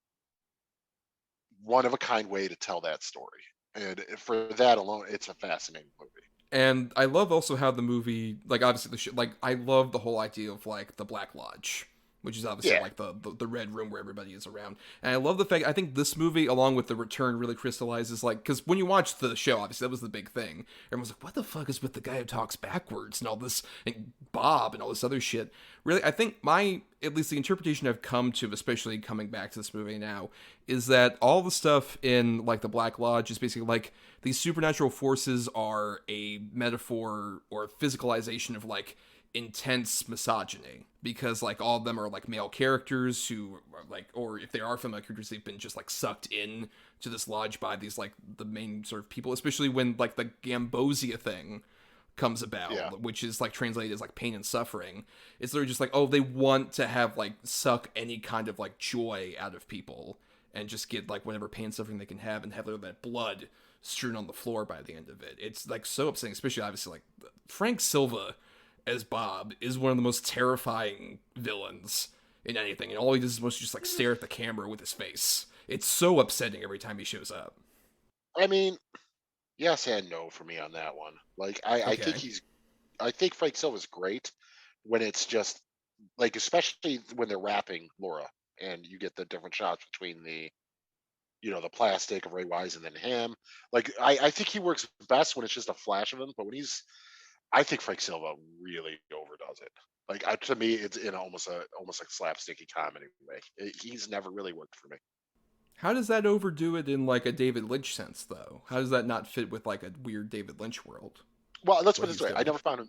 one of a kind way to tell that story. And for that alone, it's a fascinating movie.
And I love also how the movie, like, obviously I love the whole idea of like the Black Lodge, which is obviously like the red room where everybody is around. And I love the fact, I think this movie, along with The Return, really crystallizes, like, because when you watch the show, obviously that was the big thing. Everyone's like, what the fuck is with the guy who talks backwards and all this, and Bob and all this other shit. Really, I think at least the interpretation I've come to, especially coming back to this movie now, is that all the stuff in, like, the Black Lodge is basically, like, these supernatural forces are a metaphor or a physicalization of, like, intense misogyny, because like all of them are like male characters who are like, or if they are female characters, they've been just like sucked in to this lodge by these like the main sort of people, especially when like the Gambosia thing comes about, which is like translated as like pain and suffering. It's literally just like, oh, they want to have like suck any kind of like joy out of people and just get like whatever pain and suffering they can have and have that blood strewn on the floor by the end of it. It's like so upsetting, especially obviously like Frank Silva as Bob is one of the most terrifying villains in anything, and all he does is mostly just like stare at the camera with his face. It's so upsetting every time he shows up.
I mean, yes and no for me on that one. Like I think Frank Silva's great when it's just like, especially when they're rapping Laura and you get the different shots between the plastic of Ray Wise and then him. Like I think he works best when it's just a flash of him, but when I think Frank Silva really overdoes it. Like to me, it's in almost like slapsticky comedy way. He's never really worked for me.
How does that overdo it in like a David Lynch sense, though? How does that not fit with like a weird David Lynch world?
Well, let's put it this way: I never found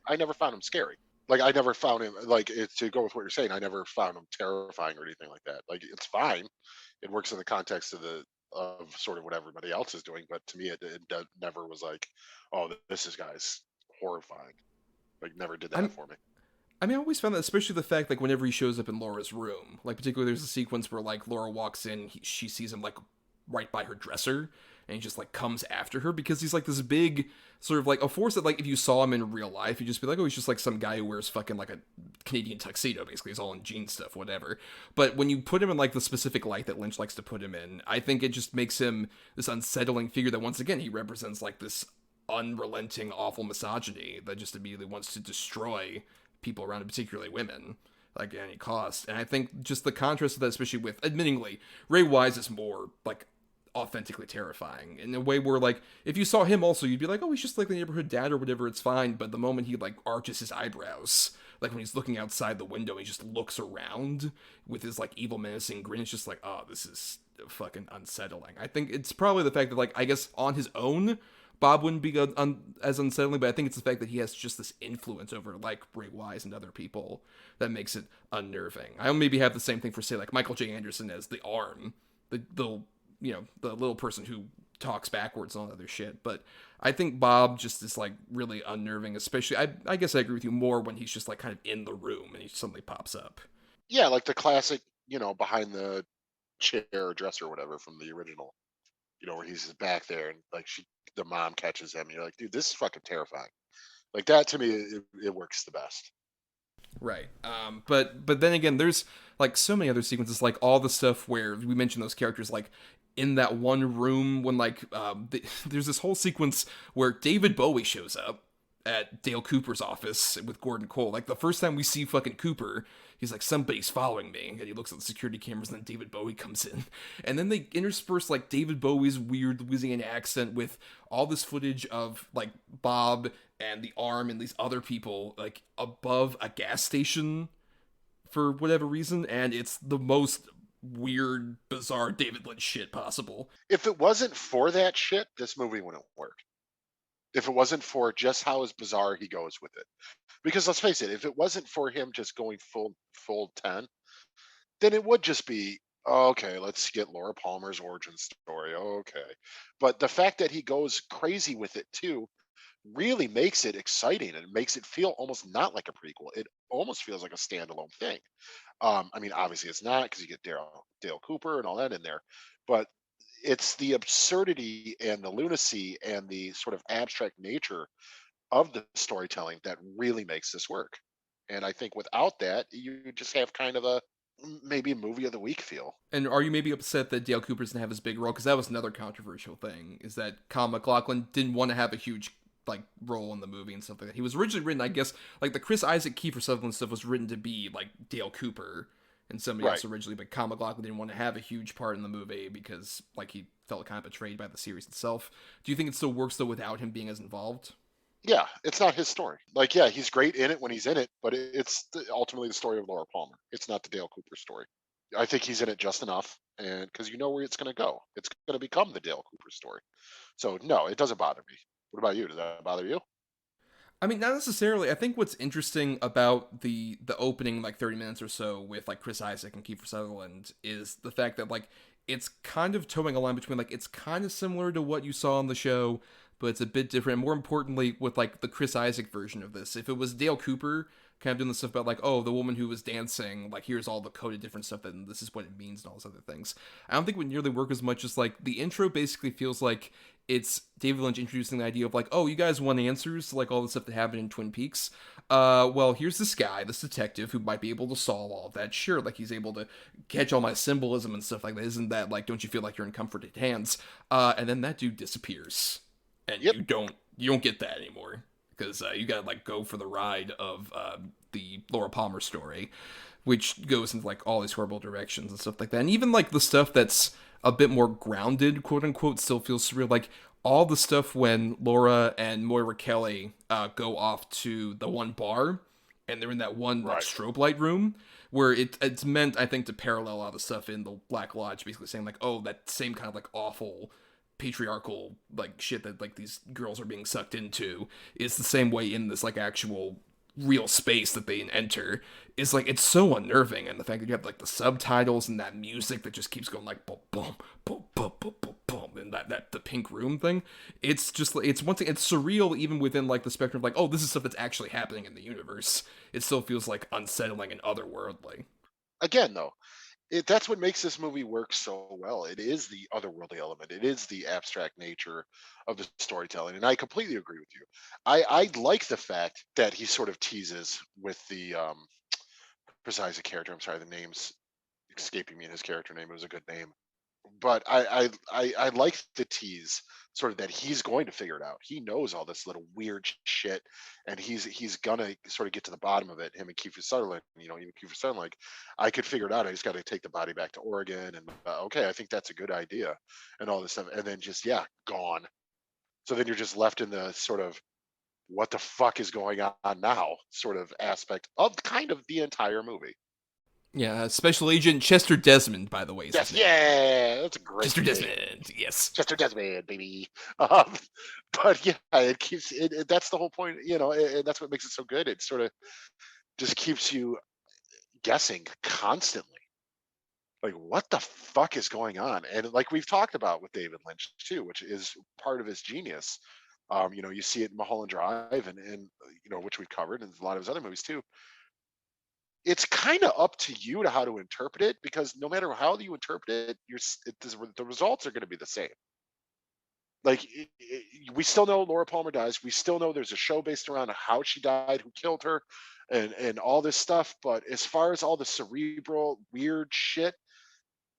him scary. Like I never found him to go with what you're saying. I never found him terrifying or anything like that. Like it's fine. It works in the context of sort of what everybody else is doing. But to me, it never was like, oh, this is guys. Horrifying. Like never did that for me.
I mean, I always found that, especially the fact like whenever he shows up in Laura's room, like particularly there's a sequence where like Laura walks in, she sees him like right by her dresser, and he just like comes after her because he's like this big sort of like a force that like if you saw him in real life, you'd just be like, oh, he's just like some guy who wears fucking like a Canadian tuxedo, basically. It's all in jean stuff, whatever. But when you put him in like the specific light that Lynch likes to put him in, I think it just makes him this unsettling figure that, once again, he represents like this unrelenting, awful misogyny that just immediately wants to destroy people around him, particularly women, like at any cost. And I think just the contrast of that, especially with, admittingly, Ray Wise is more like authentically terrifying in a way where, like, if you saw him also, you'd be like, oh, he's just like the neighborhood dad or whatever, it's fine. But the moment he like arches his eyebrows, like when he's looking outside the window, he just looks around with his like evil menacing grin, it's just like, oh, this is fucking unsettling. I think it's probably the fact that, like, I guess on his own Bob wouldn't be as unsettling, but I think it's the fact that he has just this influence over like Ray Wise and other people that makes it unnerving. I maybe have the same thing for, say, like Michael J. Anderson as the Arm, the you know, the little person who talks backwards and all that other shit. But I think Bob just is like really unnerving, especially, I guess I agree with you more when he's just like kind of in the room and he suddenly pops up.
Yeah, like the classic, you know, behind the chair or dresser or whatever from the original, you know, where he's back there and like the mom catches him and you're like, dude, this is fucking terrifying. Like that, to me, it works the best.
Right. But then again, there's like so many other sequences, like all the stuff where we mentioned those characters, like in that one room when like there's this whole sequence where David Bowie shows up at Dale Cooper's office with Gordon Cole. Like the first time we see fucking Cooper, he's like, somebody's following me, and he looks at the security cameras, and then David Bowie comes in, and then they intersperse like David Bowie's weird Louisiana accent with all this footage of like Bob and the Arm and these other people like above a gas station for whatever reason, and it's the most weird, bizarre David Lynch shit possible.
If it wasn't for that shit, this movie wouldn't work. If it wasn't for just how bizarre he goes with it. Because let's face it, if it wasn't for him just going full 10, then it would just be, oh, okay, let's get Laura Palmer's origin story. Okay. But the fact that he goes crazy with it too really makes it exciting and makes it feel almost not like a prequel. It almost feels like a standalone thing. I mean, obviously it's not, because you get Dale Cooper and all that in there, but it's the absurdity and the lunacy and the sort of abstract nature of the storytelling that really makes this work. And I think without that, you just have kind of a maybe a movie of the week feel.
And are you maybe upset that Dale Cooper doesn't have his big role? Because that was another controversial thing, is that Kyle MacLachlan didn't want to have a huge like role in the movie and stuff like that. He was originally written, I guess, like the Chris Isaac, Kiefer Sutherland stuff was written to be like Dale Cooper and somebody else originally, but Kyle MacLachlan didn't want to have a huge part in the movie because like he felt kind of betrayed by the series itself. Do you think it still works though without him being as involved?
Yeah, it's not his story. Like, yeah, he's great in it when he's in it, but it's ultimately the story of Laura Palmer. It's not the Dale Cooper story. I think he's in it just enough, and because you know where it's going to go. It's going to become the Dale Cooper story. So, no, it doesn't bother me. What about you? Does that bother you?
I mean, not necessarily. I think what's interesting about the opening, like 30 minutes or so with like Chris Isaac and Kiefer Sutherland is the fact that like it's kind of towing a line between like it's kind of similar to what you saw on the show, but it's a bit different. And more importantly, with like the Chris Isaac version of this, if it was Dale Cooper kind of doing the stuff about like, oh, the woman who was dancing, like here's all the coded different stuff and this is what it means and all those other things, I don't think it would nearly work as much as like the intro basically feels like it's David Lynch introducing the idea of like, oh, you guys want answers to like all the stuff that happened in Twin Peaks. Well, here's this guy, this detective who might be able to solve all of that. Sure, like he's able to catch all my symbolism and stuff like that. Isn't that like, don't you feel like you're in comforted hands? And then that dude disappears, and you don't get that anymore because you gotta like go for the ride of the Laura Palmer story, which goes into like all these horrible directions and stuff like that. And even like the stuff that's a bit more grounded, quote unquote, still feels surreal. Like all the stuff when Laura and Moira Kelly go off to the one bar and they're in that one like strobe light room where it's meant, I think, to parallel all the stuff in the Black Lodge, basically saying like, oh, that same kind of like awful patriarchal like shit that like these girls are being sucked into is the same way in this like actual real space that they enter. Is like, it's so unnerving. And the fact that you have like the subtitles and that music that just keeps going like boom boom boom boom boom boom boom, and that the pink room thing, it's just like, it's one thing, it's surreal even within like the spectrum of like, oh, this is stuff that's actually happening in the universe. It still feels like unsettling and otherworldly.
Again, though, that's what makes this movie work so well. It is the otherworldly element. It is the abstract nature of the storytelling. And I completely agree with you. I like the fact that he sort of teases with the besides the character. I'm sorry, the name's escaping me. And his character name, it was a good name. But I like the tease, sort of that he's going to figure it out. He knows all this little weird shit, and he's gonna sort of get to the bottom of it. Him and Kiefer Sutherland, even Kiefer Sutherland, like, I could figure it out. I just got to take the body back to Oregon, and okay, I think that's a good idea, and all this stuff, and then just gone. So then you're just left in the sort of what the fuck is going on now sort of aspect of kind of the entire movie.
Yeah, Special Agent Chester Desmond, by the way.
Yes, yeah, that's a great
Chester
name.
Desmond, yes.
Chester Desmond, baby. But yeah, it keeps it. That's the whole point, and that's what makes it so good. It sort of just keeps you guessing constantly, like, what the fuck is going on? And like we've talked about with David Lynch too, which is part of his genius. You see it in Mulholland Drive, and which we've covered, and a lot of his other movies too. It's kind of up to you to how to interpret it, because no matter how you interpret it, the results are going to be the same. Like, we still know Laura Palmer dies. We still know there's a show based around how she died, who killed her, and all this stuff. But as far as all the cerebral weird shit,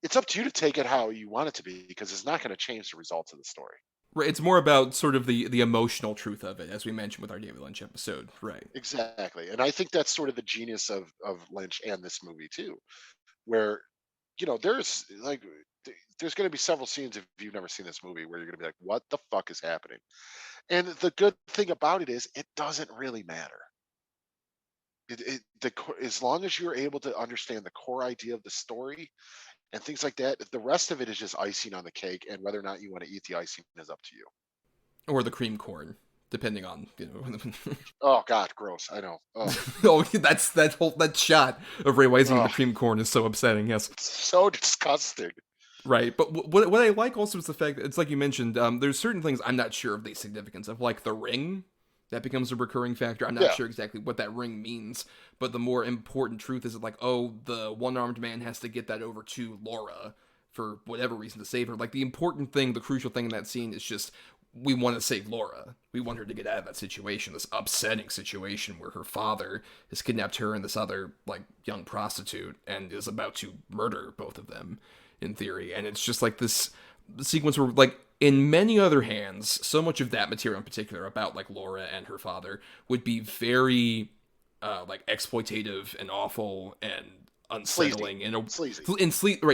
it's up to you to take it how you want it to be, because it's not going to change the results of the story.
Right, it's more about sort of the emotional truth of it, as we mentioned with our David Lynch episode, right?
Exactly, and I think that's sort of the genius of Lynch and this movie too, where there's going to be several scenes, if you've never seen this movie, where you're going to be like, what the fuck is happening? And the good thing about it is it doesn't really matter. As long as you're able to understand the core idea of the story and things like that, the rest of it is just icing on the cake, and whether or not you want to eat the icing is up to you.
Or the cream corn, depending on,
Oh God, gross! I know.
Oh, that shot of Ray Wise eating the cream corn is so upsetting. Yes,
it's so disgusting.
Right, but what I like also is the fact that it's like you mentioned. There's certain things I'm not sure of the significance of, like the ring. That becomes a recurring factor. I'm not sure exactly what that ring means, but the more important truth is like, oh, the one-armed man has to get that over to Laura for whatever reason to save her. Like, the important thing, the crucial thing in that scene is just, we want to save Laura. We want her to get out of that situation, this upsetting situation where her father has kidnapped her and this other, like, young prostitute and is about to murder both of them, in theory. And it's just like this sequence where, like, in many other hands, so much of that material in particular about, like, Laura and her father would be very, like, exploitative and awful and unsettling.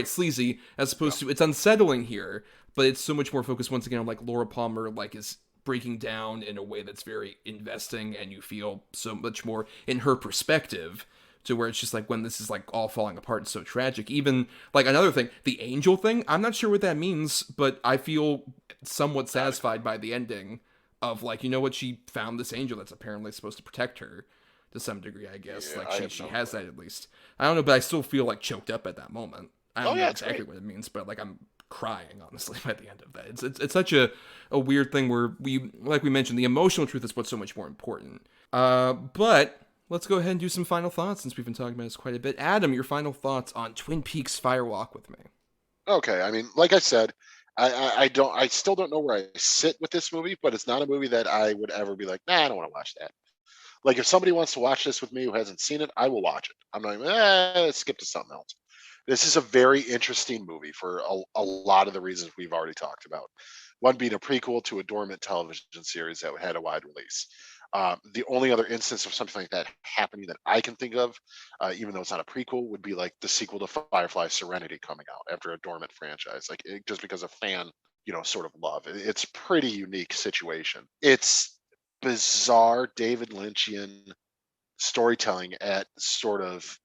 Sleazy, as opposed to, it's unsettling here, but it's so much more focused, once again, on, like, Laura Palmer, like, is breaking down in a way that's very investing, and you feel so much more in her perspective, to where it's just like, when this is like all falling apart, it's so tragic. Even like another thing, the angel thing, I'm not sure what that means, but I feel somewhat satisfied by the ending of, like, she found this angel that's apparently supposed to protect her to some degree, I guess. Yeah, like she has that, at least. I don't know, but I still feel like choked up at that moment. I don't know exactly what it means, but like, I'm crying, honestly, by the end of that. It's such a weird thing where like we mentioned, the emotional truth is what's so much more important. But let's go ahead and do some final thoughts, since we've been talking about this quite a bit. Adam, your final thoughts on Twin Peaks Fire Walk with Me.
Okay, I mean, like I said, I still don't know where I sit with this movie, but it's not a movie that I would ever be like, nah, I don't want to watch that. Like, if somebody wants to watch this with me who hasn't seen it, I will watch it. I'm not like, skip to something else. This is a very interesting movie for a lot of the reasons we've already talked about. One being a prequel to a dormant television series that had a wide release. The only other instance of something like that happening that I can think of, even though it's not a prequel, would be like the sequel to Firefly, Serenity, coming out after a dormant franchise, like just because of fan, sort of love. It's a pretty unique situation. It's bizarre David Lynchian storytelling at sort of,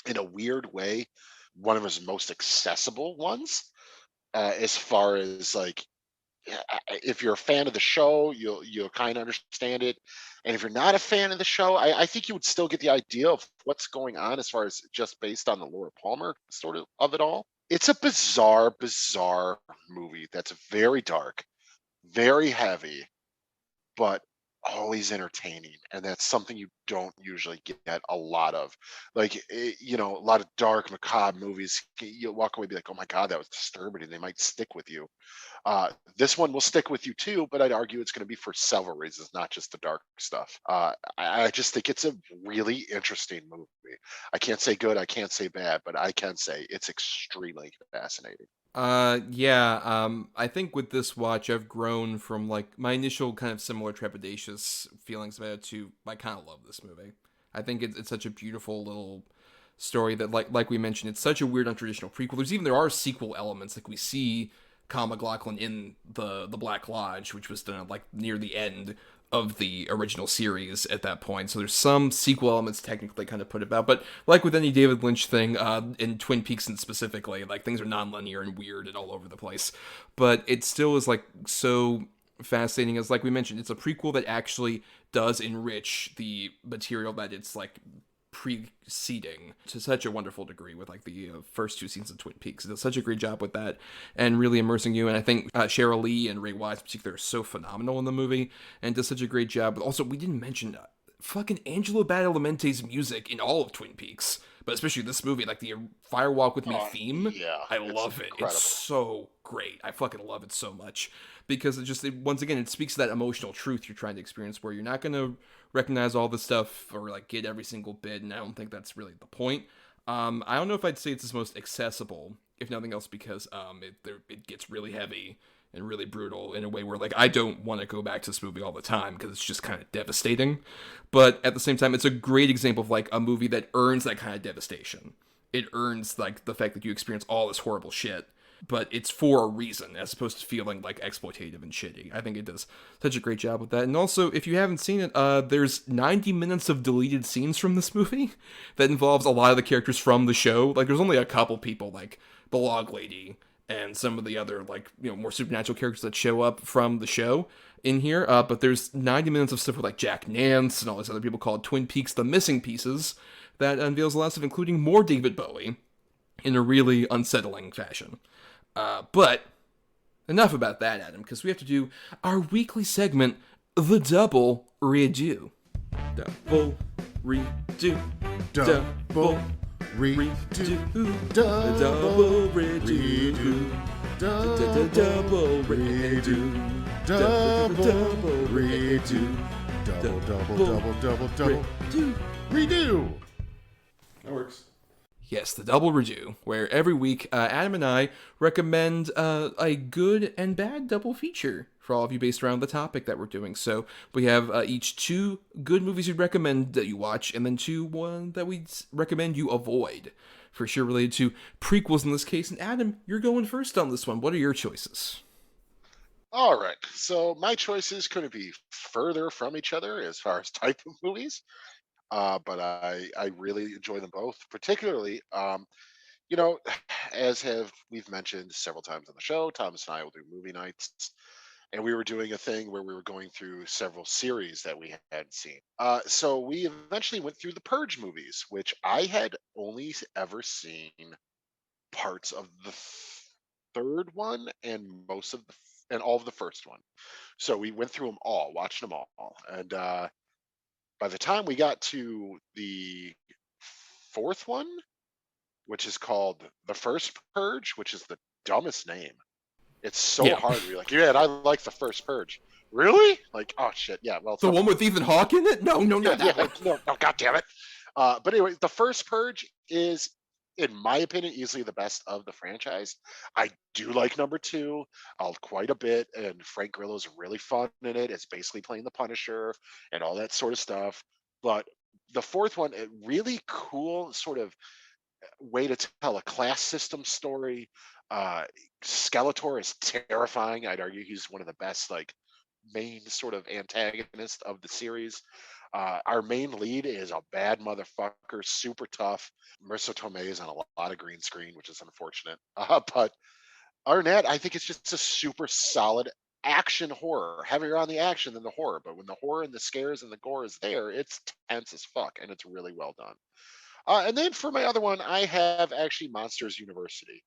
in a weird way, one of his most accessible ones, as far as like, if you're a fan of the show, you'll kind of understand it, and if you're not a fan of the show, I think you would still get the idea of what's going on, as far as just based on the Laura Palmer sort of it all. It's a bizarre movie that's very dark, very heavy, but always entertaining, and that's something you don't usually get a lot of. Like, a lot of dark, macabre movies, you'll walk away and be like, oh my God, that was disturbing, and they might stick with you. This one will stick with you too, but I'd argue it's going to be for several reasons, not just the dark stuff. I just think it's a really interesting movie. I can't say good, I can't say bad, but I can say it's extremely fascinating.
I think with this watch, I've grown from like my initial kind of similar trepidatious feelings about it to I kind of love this movie. I think it's such a beautiful little story that like we mentioned, it's such a weird untraditional prequel. There are sequel elements, like we see Kyle MacLachlan in the Black Lodge, which was done like near the end of the original series at that point. So there's some sequel elements technically kind of put about, but like with any David Lynch thing, in Twin Peaks and specifically, like things are non-linear and weird and all over the place. But it still is like so fascinating as like we mentioned, it's a prequel that actually does enrich the material that it's like preceding to such a wonderful degree with like the first two seasons of Twin Peaks. It does such a great job with that and really immersing you. And I think Cheryl Lee and Ray Wise in particular are so phenomenal in the movie and does such a great job. But also, we didn't mention fucking Angelo Badalamenti's music in all of Twin Peaks, but especially this movie, like the Fire Walk With Me theme.
Yeah,
I love it.
Incredible.
It's so great. I fucking love it so much because once again, it speaks to that emotional truth you're trying to experience where you're not going to recognize all the stuff or like get every single bit, and I don't think that's really the point. I don't know if I'd say it's the most accessible, if nothing else, because it gets really heavy and really brutal in a way where like I don't want to go back to this movie all the time because it's just kind of devastating. But at the same time, it's a great example of like a movie that earns that kind of devastation. It earns like the fact that you experience all this horrible shit, but it's for a reason as opposed to feeling like exploitative and shitty. I think it does such a great job with that. And also, if you haven't seen it, there's 90 minutes of deleted scenes from this movie that involves a lot of the characters from the show. Like there's only a couple people like the Log Lady and some of the other like, you know, more supernatural characters that show up from the show in here. But there's 90 minutes of stuff with like Jack Nance and all these other people called Twin Peaks: The Missing Pieces that unveils a lot of stuff, including more David Bowie in a really unsettling fashion. But enough about that, Adam, because we have to do our weekly segment, The Double Redo. Double Redo. Double Redo. Double Redo. Double Redo.
Double Redo. Double Redo.
That works. Yes, the Double Redo, where every week Adam and I recommend a good and bad double feature for all of you based around the topic that we're doing. So we have each two good movies we'd recommend that you watch, and then one that we'd recommend you avoid, for sure related to prequels in this case. And Adam, you're going first on this one. What are your choices?
All right, so my choices couldn't be further from each other as far as type of movies. But I really enjoy them both, particularly, you know, as we've mentioned several times on the show, Thomas and I will do movie nights, and we were doing a thing where we were going through several series that we had seen. So we eventually went through the Purge movies, which I had only ever seen parts of the third one and and all of the first one. So we went through them all, watched them all, and by the time we got to the fourth one, which is called The First Purge, which is the dumbest name. It's so hard. You're like, yeah, I like The First Purge. Really? Like, oh shit, yeah. Well,
the one with Ethan Hawke in it? No,
no, god damn it. But anyway, The First Purge is, in my opinion, easily the best of the franchise. I do like number two quite a bit, and Frank Grillo's really fun in it. It's basically playing the Punisher and all that sort of stuff. But the fourth one, a really cool sort of way to tell a class system story. Skeletor is terrifying. I'd argue he's one of the best like main sort of antagonist of the series. Our main lead is a bad motherfucker, super tough. Marissa Tomei is on a lot of green screen, which is unfortunate. But other than that, I think it's just a super solid action horror. Heavier on the action than the horror, but when the horror and the scares and the gore is there, it's tense as fuck, and it's really well done. And then for my other one, I have actually Monsters University.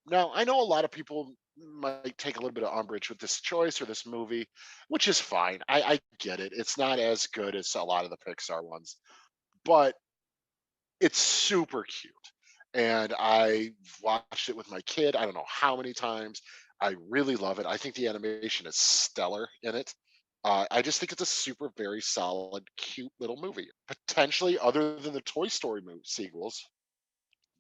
Now, I know a lot of people might take a little bit of umbrage with this choice or this movie, which is fine. I get it. It's not as good as a lot of the Pixar ones, but it's super cute. And I watched it with my kid, I don't know how many times. I really love it. I think the animation is stellar in it. I just think it's a super, very solid, cute little movie. Potentially, other than the Toy Story sequels,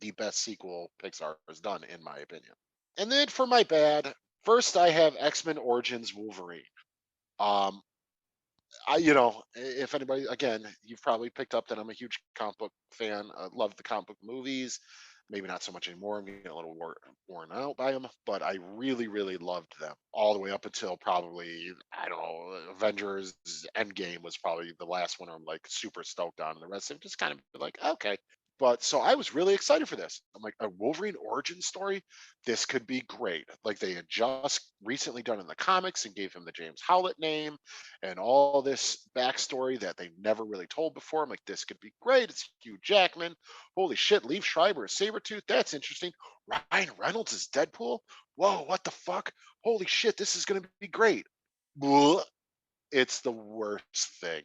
the best sequel Pixar has done, in my opinion. And then for my bad, first I have X-Men Origins Wolverine. Um, if anybody, again, you've probably picked up that I'm a huge comic book fan. I love the comic book movies. Maybe not so much anymore. I'm getting a little worn out by them, but I really, really loved them all the way up until probably, I don't know, Avengers Endgame was probably the last one I'm like super stoked on. And the rest of it just kind of like, okay. But so I was really excited for this. I'm like, a Wolverine origin story? This could be great. Like they had just recently done in the comics and gave him the James Howlett name and all this backstory that they never really told before. I'm like, this could be great. It's Hugh Jackman. Holy shit, Liev Schreiber is Sabretooth. That's interesting. Ryan Reynolds is Deadpool. Whoa, what the fuck? Holy shit, this is going to be great. Blah. It's the worst thing.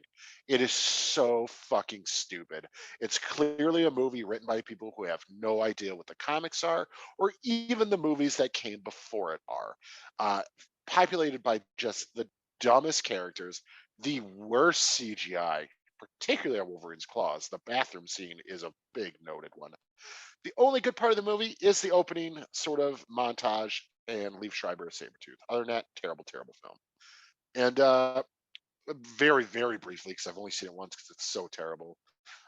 It is so fucking stupid. It's clearly a movie written by people who have no idea what the comics are, or even the movies that came before it are. Populated by just the dumbest characters, the worst CGI, particularly on Wolverine's claws. The bathroom scene is a big noted one. The only good part of the movie is the opening sort of montage and Liev Schreiber as Sabretooth. Other than that, terrible, terrible film. And very, very briefly, because I've only seen it once because it's so terrible,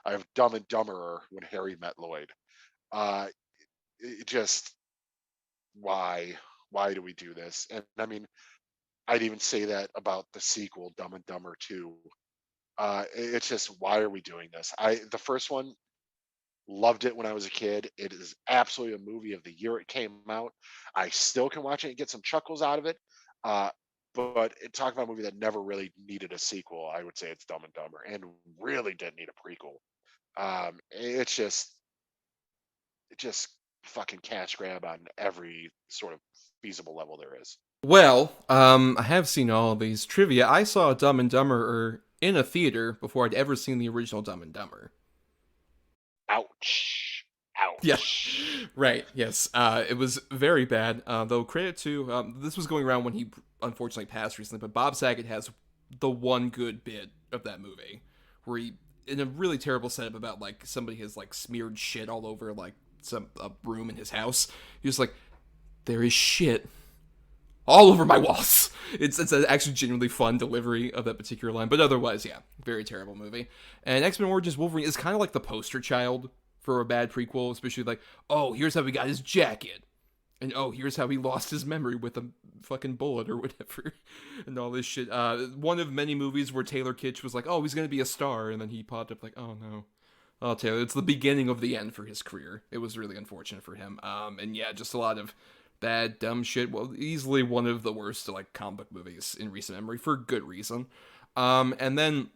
I have Dumb and Dumberer When Harry Met Lloyd. It just, why? Why do we do this? And I mean, I'd even say that about the sequel, Dumb and Dumber 2. It's just, why are we doing this? The first one, loved it when I was a kid. It is absolutely a movie of the year it came out. I still can watch it and get some chuckles out of it. But talk about a movie that never really needed a sequel, I would say it's Dumb and Dumber, and really didn't need a prequel. It's just fucking cash grab on every sort of feasible level there is.
Well, I have seen all of these trivia. I saw Dumb and Dumber in a theater before I'd ever seen the original Dumb and Dumber.
Ouch. Ouch.
Yeah, right, yes. It was very bad, though credit to, this was going around when he unfortunately passed recently, but Bob Saget has the one good bit of that movie, where he, in a really terrible setup about, like, somebody has, like, smeared shit all over, like, a room in his house, he was like, there is shit all over my walls. It's an actually genuinely fun delivery of that particular line, but otherwise, yeah, very terrible movie. And X-Men Origins Wolverine is kind of like the poster child for a bad prequel, especially like, oh, here's how he got his jacket, and oh, here's how he lost his memory with a fucking bullet or whatever, and all this shit. One of many movies where Taylor Kitsch was like, oh, he's gonna be a star, and then he popped up like, oh no. Oh, Taylor, it's the beginning of the end for his career. It was really unfortunate for him. And yeah, just a lot of bad, dumb shit. Well, easily one of the worst, like, comic book movies in recent memory, for good reason. And then,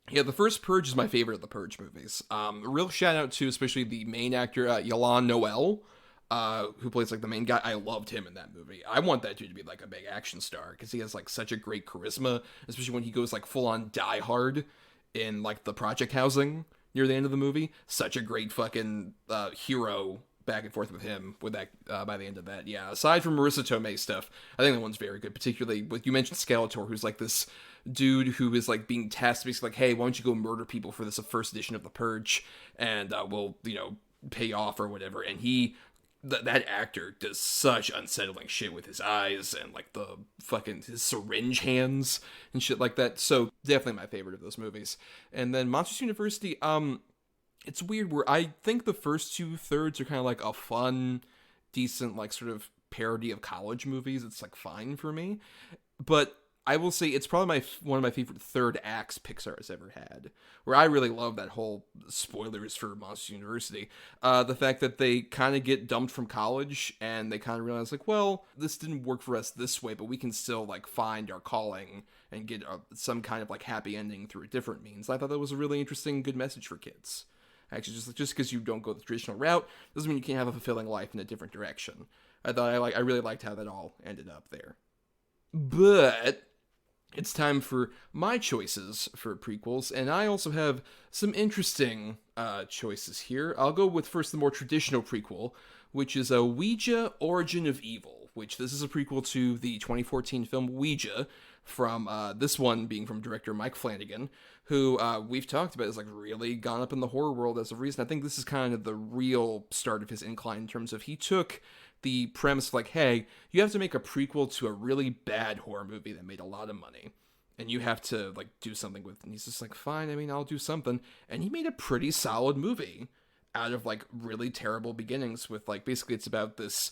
yeah, the first Purge is my favorite of the Purge movies. A real shout out to especially the main actor, Yalan Noel, who plays, like, the main guy. I loved him in that movie. I want that dude to be, like, a big action star, because he has, like, such a great charisma, especially when he goes, like, full-on Die Hard in, like, the project housing near the end of the movie. Such a great fucking hero back and forth with him with that by the end of that. Yeah, aside from Marissa Tomei's stuff, I think that one's very good, particularly with, you mentioned Skeletor, who's like this dude who is like being tasked basically like, hey, why don't you go murder people for this first edition of the Purge, and we'll, you know, pay off or whatever. And he, that actor does such unsettling shit with his eyes and like the fucking his syringe hands and shit like that. So definitely my favorite of those movies. And then Monsters University, it's weird where I think the first 2/3 are kind of like a fun, decent, like sort of parody of college movies. It's like fine for me, but I will say it's probably one of my favorite third acts Pixar has ever had, where I really love that whole, spoilers for Monsters University, the fact that they kind of get dumped from college and they kind of realize like, well, this didn't work for us this way, but we can still like find our calling and get some kind of like happy ending through a different means. I thought that was a really interesting, good message for kids. Actually, just because you don't go the traditional route doesn't mean you can't have a fulfilling life in a different direction. I really liked how that all ended up there. But it's time for my choices for prequels, and I also have some interesting choices here. I'll go with first the more traditional prequel, which is a Ouija Origin of Evil. which this is a prequel to the 2014 film Ouija, from this one being from director Mike Flanagan, who we've talked about has like really gone up in the horror world as a reason. I think this is kind of the real start of his incline in terms of he took the premise of like, hey, you have to make a prequel to a really bad horror movie that made a lot of money, and you have to like do something with it. And he's just like, fine, I mean, I'll do something. And he made a pretty solid movie out of like really terrible beginnings with like, basically it's about this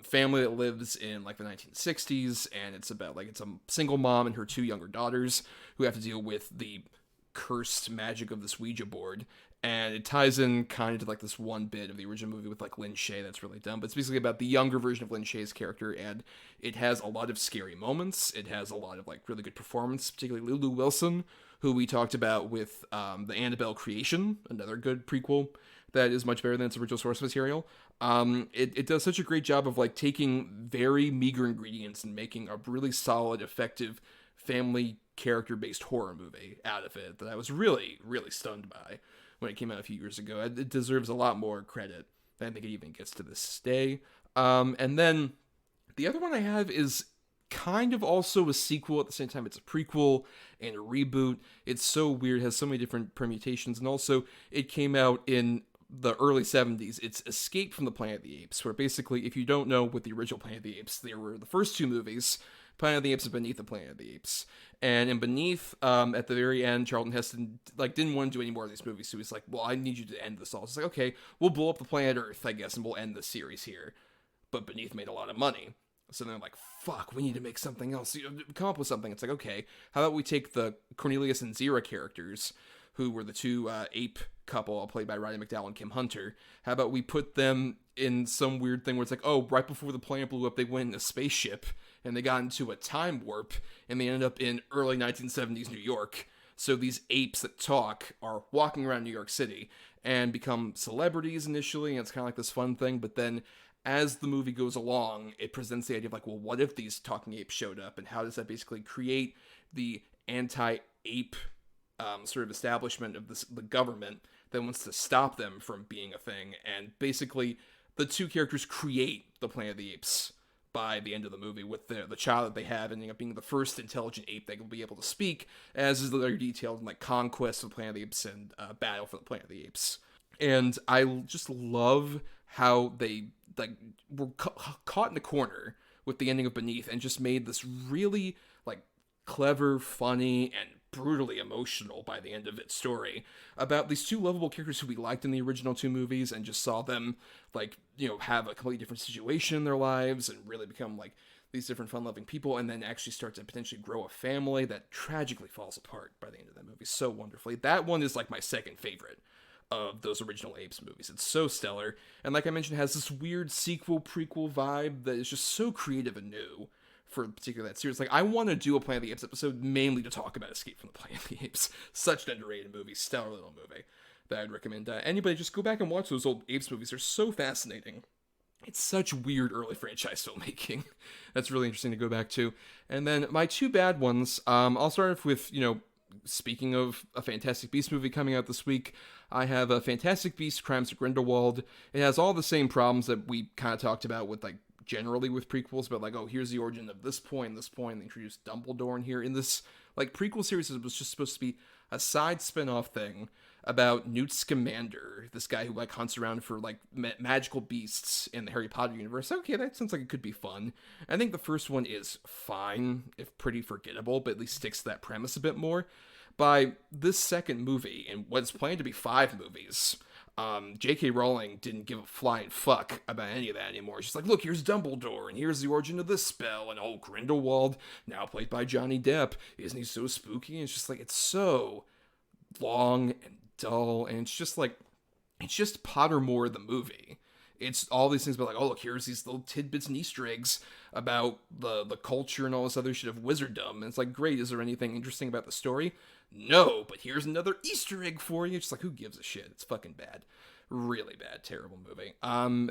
family that lives in like the 1960s, and it's about like, it's a single mom and her two younger daughters who have to deal with the cursed magic of this Ouija board. And it ties in kind of to like this one bit of the original movie with like Lynch that's really dumb, but it's basically about the younger version of Lynch's character, and it has a lot of scary moments. It has a lot of like really good performance, particularly Lulu Wilson, who we talked about with the Annabelle Creation, another good prequel that is much better than its original source material. It does such a great job of like taking very meager ingredients and making a really solid, effective family character-based horror movie out of it that I was really, really stunned by when it came out a few years ago. It deserves a lot more credit than I think it even gets to this day. And then the other one I have is kind of also a sequel at the same time. It's a prequel and a reboot. It's so weird. It has so many different permutations. And also, it came out in the early 70s. It's Escape from the Planet of the Apes, where basically, if you don't know what the original Planet of the Apes, there were the first two movies, Planet of the Apes and Beneath the Planet of the Apes. And in Beneath, at the very end, Charlton Heston like didn't want to do any more of these movies, so he's like, well, I need you to end this all. It's like, okay, we'll blow up the planet Earth, I guess, and we'll end the series here. But Beneath made a lot of money. So they're like, fuck, we need to make something else. Come up with something. It's like, okay, how about we take the Cornelius and Zira characters, who were the two ape couple played by Roddy McDowall and Kim Hunter. How about we put them in some weird thing where it's like, oh, right before the planet blew up, they went in a spaceship, and they got into a time warp, and they ended up in early 1970s New York. So these apes that talk are walking around New York City and become celebrities initially, and it's kind of like this fun thing, but then as the movie goes along, it presents the idea of like, well, what if these talking apes showed up, and how does that basically create the anti-ape sort of establishment of the government that wants to stop them from being a thing. And basically, the two characters create the Planet of the Apes by the end of the movie, with the child that they have ending up being the first intelligent ape that will be able to speak, as is later detailed in like Conquest of the Planet of the Apes and Battle for the Planet of the Apes. And I just love how they like were caught in the corner with the ending of Beneath and just made this really like clever, funny, and brutally emotional by the end of its story about these two lovable characters who we liked in the original two movies, and just saw them like, you know, have a completely different situation in their lives and really become like these different fun-loving people, and then actually start to potentially grow a family that tragically falls apart by the end of that movie so wonderfully. That one is like my second favorite of those original Apes movies. It's so stellar, and like I mentioned, has this weird sequel prequel vibe that is just so creative and new for particularly that series. Like, I want to do a Planet of the Apes episode mainly to talk about Escape from the Planet of the Apes. Such an underrated movie, stellar little movie that I'd recommend anybody just go back and watch those old Apes movies. They're so fascinating. It's such weird early franchise filmmaking. That's really interesting to go back to. And then my two bad ones, I'll start off with, you know, speaking of a Fantastic Beasts movie coming out this week, I have a Fantastic Beasts: Crimes of Grindelwald. It has all the same problems that we kind of talked about with like generally with prequels, but like, oh, here's the origin of this point, they introduced Dumbledore in here. In this like prequel series, it was just supposed to be a side spin-off thing about Newt Scamander, this guy who like hunts around for like magical beasts in the Harry Potter universe. Okay, that sounds like it could be fun. I think the first one is fine, if pretty forgettable, but at least sticks to that premise a bit more. By this second movie, and what's planned to be 5 movies, J.K. Rowling didn't give a flying fuck about any of that anymore. She's like, look, here's Dumbledore, and here's the origin of this spell, and oh, Grindelwald, now played by Johnny Depp, isn't he so spooky? And it's just like, it's so long and dull, and it's just like, it's just Pottermore the movie. It's all these things about like, oh, look, here's these little tidbits and Easter eggs about the culture and all this other shit of wizarddom. And it's like, great, is there anything interesting about the story? No, but here's another Easter egg for you. It's just like, who gives a shit? It's fucking bad. Really bad, terrible movie.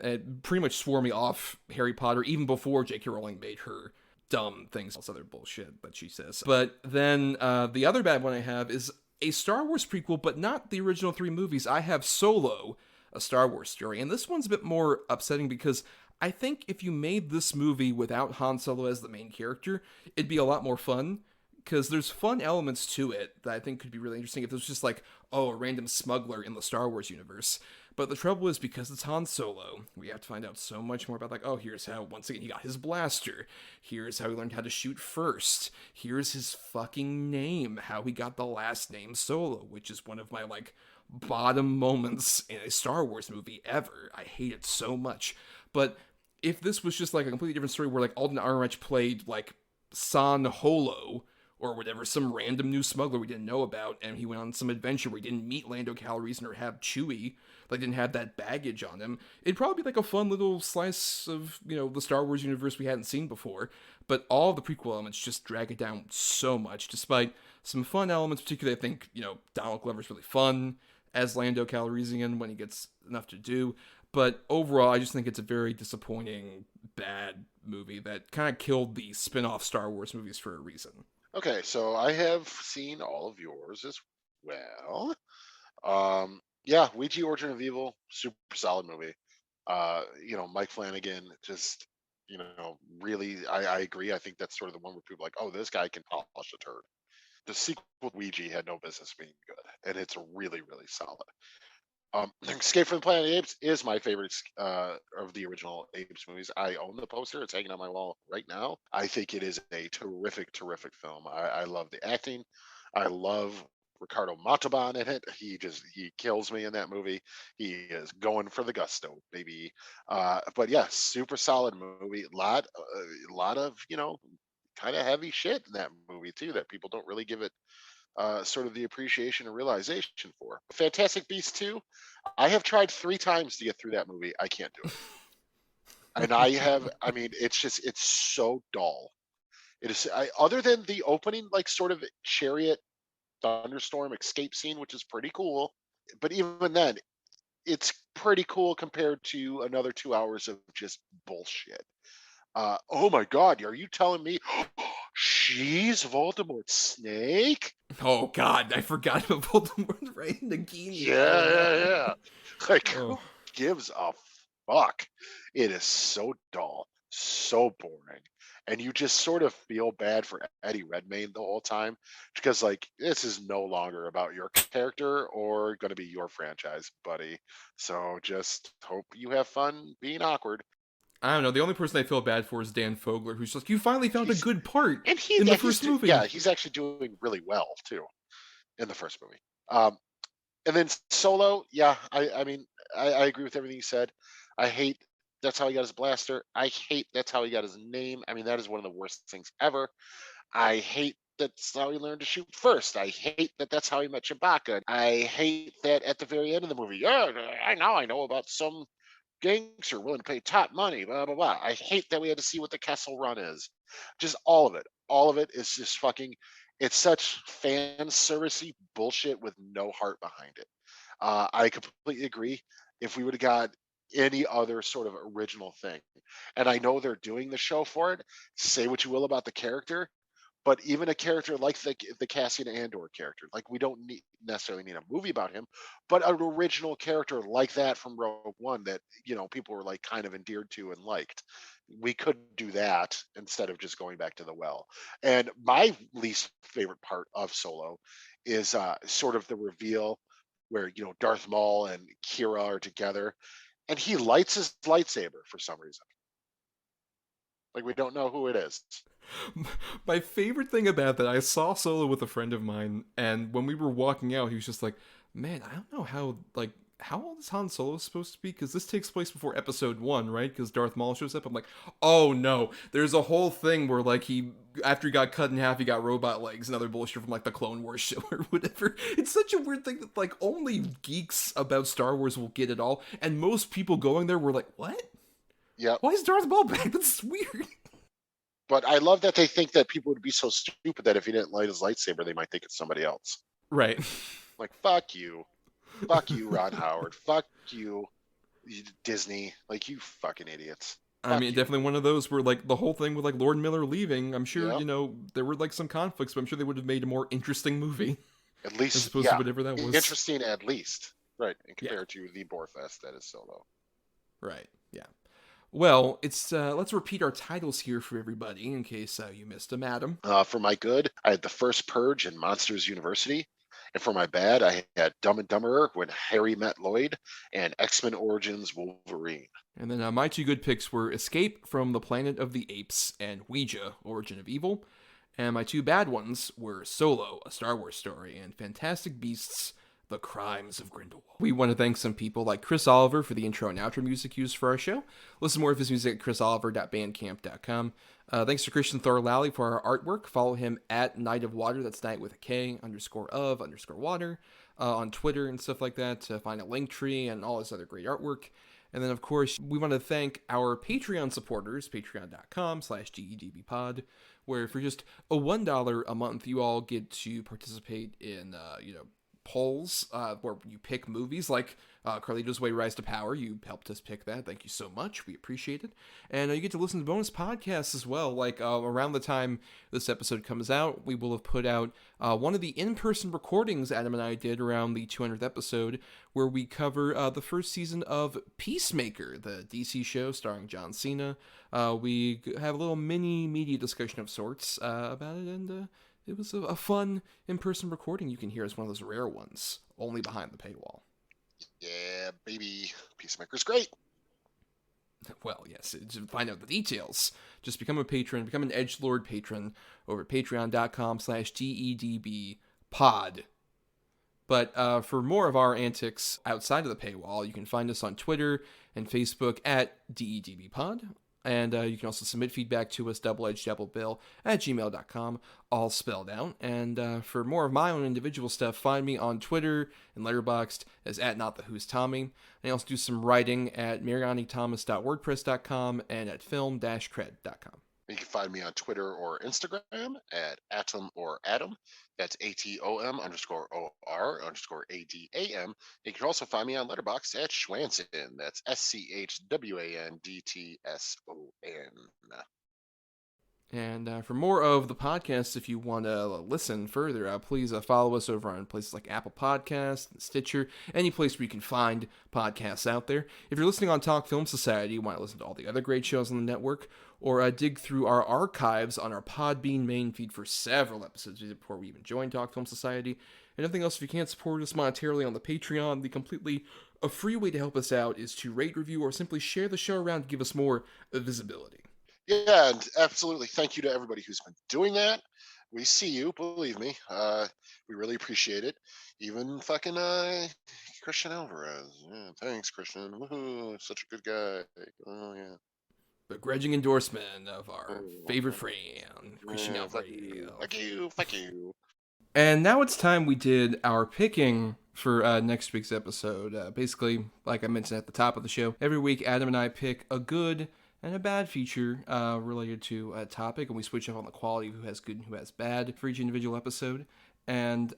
It pretty much swore me off Harry Potter even before J.K. Rowling made her dumb things, all this other bullshit that she says. But then the other bad one I have is a Star Wars prequel, but not the original 3 movies. I have Solo, a Star Wars story, and this one's a bit more upsetting because I think if you made this movie without Han Solo as the main character, it'd be a lot more fun. Because there's fun elements to it that I think could be really interesting if it was just like, oh, a random smuggler in the Star Wars universe. But the trouble is, because it's Han Solo, we have to find out so much more about, like, oh, here's how, once again, he got his blaster. Here's how he learned how to shoot first. Here's his fucking name, how he got the last name Solo, which is one of my, like, bottom moments in a Star Wars movie ever. I hate it so much. But if this was just, like, a completely different story where, like, Alden Ehrenreich played, like, San Holo, or whatever, some random new smuggler we didn't know about, and he went on some adventure where he didn't meet Lando Calrissian or have Chewie, like, didn't have that baggage on him, it'd probably be like a fun little slice of, you know, the Star Wars universe we hadn't seen before, but all the prequel elements just drag it down so much, despite some fun elements, particularly, I think, you know, Donald Glover's really fun as Lando Calrissian when he gets enough to do, but overall, I just think it's a very disappointing, bad movie that kind of killed the spin-off Star Wars movies for a reason.
Okay, so I have seen all of yours as well. Yeah, Ouija Origin of Evil, super solid movie. Mike Flanagan just, really, I agree. I think that's sort of the one where people are like, oh, this guy can polish a turd. The sequel to Ouija had no business being good, and it's really, really solid. Escape from the Planet of the Apes is my favorite of the original Apes movies. I own the poster. It's hanging on my wall right now. I think it is a terrific, terrific film. I love the acting. I love Ricardo Montalban in it. He kills me in that movie. He is going for the gusto, baby. But yeah, super solid movie. A lot of, kind of heavy shit in that movie too, that people don't really give it sort of the appreciation and realization for. Fantastic Beasts 2, I have tried 3 times to get through that movie. I can't do it. And it's so dull. It is, other than the opening, like, sort of chariot thunderstorm escape scene, which is pretty cool. But even then, it's pretty cool compared to another 2 hours of just bullshit. Oh my God, are you telling me she's Voldemort's snake?
Oh God, I forgot about Voldemort, right? Nagini.
Yeah. Like, who gives a fuck? It is so dull, so boring. And you just sort of feel bad for Eddie Redmayne the whole time, because, like, this is no longer about your character or going to be your franchise, buddy. So just hope you have fun being awkward.
I don't know. The only person I feel bad for is Dan Fogler, who's just like, you finally found a good part in the first movie.
Yeah, he's actually doing really well, too, in the first movie. And then Solo, yeah, I mean, I agree with everything you said. I hate that's how he got his blaster. I hate that's how he got his name. I mean, that is one of the worst things ever. I hate that's how he learned to shoot first. I hate that that's how he met Chewbacca. I hate that at the very end of the movie, yeah, I know about some gangster willing to pay top money, blah, blah, blah. I hate that we had to see what the Kessel Run is. Just all of it. All of it is just fucking, it's such fan servicey bullshit with no heart behind it. I completely agree. If we would have got any other sort of original thing, and I know they're doing the show for it, say what you will about the character, but even a character like the Cassian Andor character, like, we don't necessarily need a movie about him, but an original character like that from Rogue One that, people were, like, kind of endeared to and liked. We could do that instead of just going back to the well. And my least favorite part of Solo is sort of the reveal where, Darth Maul and Kira are together, and he lights his lightsaber for some reason. Like, we don't know who it is.
My favorite thing about that, I saw Solo with a friend of mine, and when we were walking out, he was just like, man, I don't know how old is Han Solo supposed to be? Because this takes place before episode 1, right? Because Darth Maul shows up. I'm like, oh no, there's a whole thing where, like, after he got cut in half, he got robot legs and other bullshit from, like, the Clone Wars show or whatever. It's such a weird thing that, like, only geeks about Star Wars will get it all, and most people going there were like, what?
Yeah.
Why is Darth Maul back? That's weird.
But I love that they think that people would be so stupid that if he didn't light his lightsaber, they might think it's somebody else.
Right.
Like, fuck you. Fuck you, Ron Howard. Fuck you, Disney. Like, you fucking idiots.
I mean, definitely one of those where, like, the whole thing with, like, Lord Miller leaving, I'm sure, there were, like, some conflicts, but I'm sure they would have made a more interesting movie.
At least,
as opposed to whatever that was.
Interesting, at least. Right, and compared to the Borefest that is Solo.
Right, yeah. Well, it's let's repeat our titles here for everybody in case you missed them, Adam.
For my good, I had The First Purge and Monsters University. And for my bad, I had Dumb and Dumberer When Harry Met Lloyd and X-Men Origins Wolverine.
And then my two good picks were Escape from the Planet of the Apes and Ouija, Origin of Evil. And my two bad ones were Solo, A Star Wars Story, and Fantastic Beasts, The Crimes of Grindelwald. We want to thank some people like Chris Oliver for the intro and outro music used for our show. Listen more of his music at chrisoliver.bandcamp.com. Thanks to Christian Thor Lally for our artwork. Follow him at Night of Water, that's night with a K, _of_water, on Twitter and stuff like that to find a link tree and all his other great artwork. And then, of course, we want to thank our Patreon supporters, patreon.com/GEDBpod, where for just a $1 a month, you all get to participate in, polls where you pick movies like Carlito's Way Rise to Power. You helped us pick that. Thank you so much. We appreciate it. And you get to listen to bonus podcasts as well. Like around the time this episode comes out, we will have put out one of the in-person recordings Adam and I did around the 200th episode, where we cover the first season of Peacemaker, the DC show starring John Cena. We have a little mini media discussion of sorts about it, and it was a fun in-person recording. You can hear as one of those rare ones, only behind the paywall.
Yeah, baby. Peacemaker's great.
Well, yes, to find out the details, just become a patron, become an edgelord patron over at patreon.com/GEDBpod. But for more of our antics outside of the paywall, you can find us on Twitter and Facebook at DEDBpod. And you can also submit feedback to us, doubleedgedoublebill@gmail.com, all spelled out. And for more of my own individual stuff, find me on Twitter and Letterboxd as @NotTheWho'sTommy. And I also do some writing at marianithomas.wordpress.com and at film-cred.com.
You can find me on Twitter or Instagram at atom_adam. That's ATOM_OR_ADAM. You can also find me on Letterboxd at Schwanson. That's SCHWANDTSON.
And for more of the podcast, if you want to listen further, please follow us over on places like Apple Podcasts, Stitcher, any place where you can find podcasts out there. If you're listening on Talk Film Society, you want to listen to all the other great shows on the network, or dig through our archives on our Podbean main feed for several episodes before we even joined Talk Film Society. And nothing else, if you can't support us monetarily on the Patreon, the completely a free way to help us out is to rate, review, or simply share the show around to give us more visibility.
Yeah, and absolutely. Thank you to everybody who's been doing that. We see you, believe me. We really appreciate it. Even fucking Christian Alvarez. Yeah, thanks, Christian. Woohoo, such a good guy. Oh, yeah.
Begrudging endorsement of our favorite friend, Christian Alvarez.
Fuck you.
And now it's time we did our picking for next week's episode. Basically, like I mentioned at the top of the show, every week Adam and I pick a good and a bad feature related to a topic, and we switch up on the quality of who has good and who has bad for each individual episode. And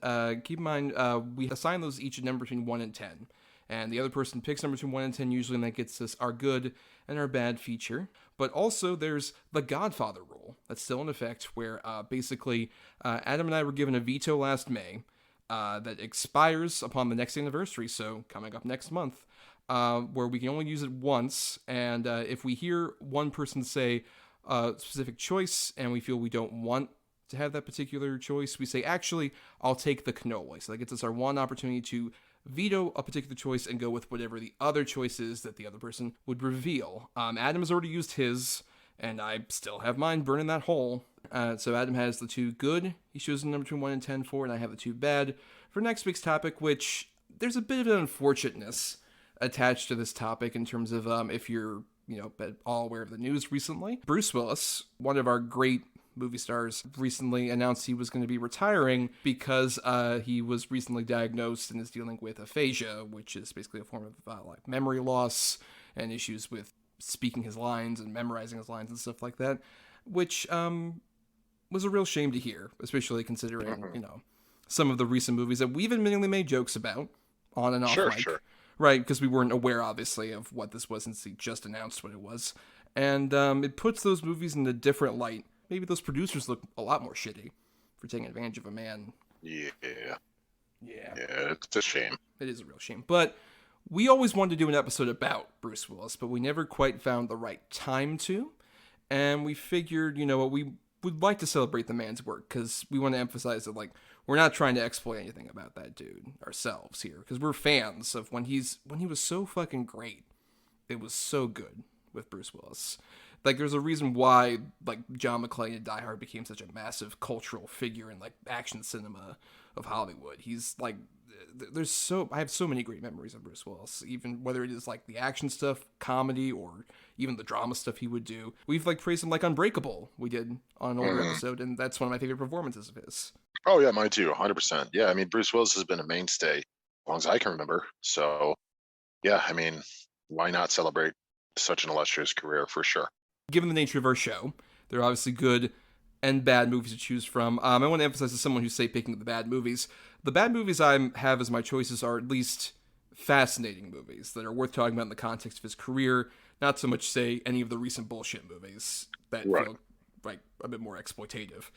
keep in mind, we assign those each a number between 1 and 10. And the other person picks number between 1 and 10 usually, and that gets us our good and our bad feature. But also there's the Godfather rule that's still in effect, where basically Adam and I were given a veto last May that expires upon the next anniversary, so coming up next month. Where we can only use it once, and if we hear one person say a specific choice and we feel we don't want to have that particular choice, we say, actually, I'll take the cannoli. So that gets us our one opportunity to veto a particular choice and go with whatever the other choice is that the other person would reveal. Adam has already used his, and I still have mine burning that hole. So Adam has the 2 good, he chooses number between 1 and 10 for, and I have the 2 bad for next week's topic, which there's a bit of an unfortunateness attached to this topic in terms of if you're all aware of the news recently. Bruce Willis, one of our great movie stars, recently announced he was going to be retiring because he was recently diagnosed and is dealing with aphasia, which is basically a form of like memory loss and issues with speaking his lines and memorizing his lines and stuff like that, which was a real shame to hear, especially considering some of the recent movies that we've admittedly made jokes about on and off mic. Sure. Right, because we weren't aware, obviously, of what this was since he just announced what it was. And it puts those movies in a different light. Maybe those producers look a lot more shitty for taking advantage of a man.
Yeah. Yeah, it's a shame.
It is a real shame. But We always wanted to do an episode about Bruce Willis, but we never quite found the right time to. And we figured, you know what, we would like to celebrate the man's work, because we want to emphasize that, like, we're not trying to exploit anything about that dude ourselves here, because we're fans of when he was so fucking great. It was so good with Bruce Willis. Like, there's a reason why, like, John McClane and Die Hard became such a massive cultural figure in, like, action cinema of Hollywood. He's, like, I have so many great memories of Bruce Willis, even whether it is, like, the action stuff, comedy, or even the drama stuff he would do. We've, like, praised him, like, Unbreakable, we did on an older episode, and that's one of my favorite performances of his.
Oh, yeah, mine too, 100%. Yeah, I mean, Bruce Willis has been a mainstay as long as I can remember. So, yeah, I mean, why not celebrate such an illustrious career, for sure.
Given the nature of our show, there are obviously good and bad movies to choose from. I want to emphasize, as someone who's, say, picking the bad movies I have as my choices are at least fascinating movies that are worth talking about in the context of his career, not so much, say, any of the recent bullshit movies that feel like a bit more exploitative.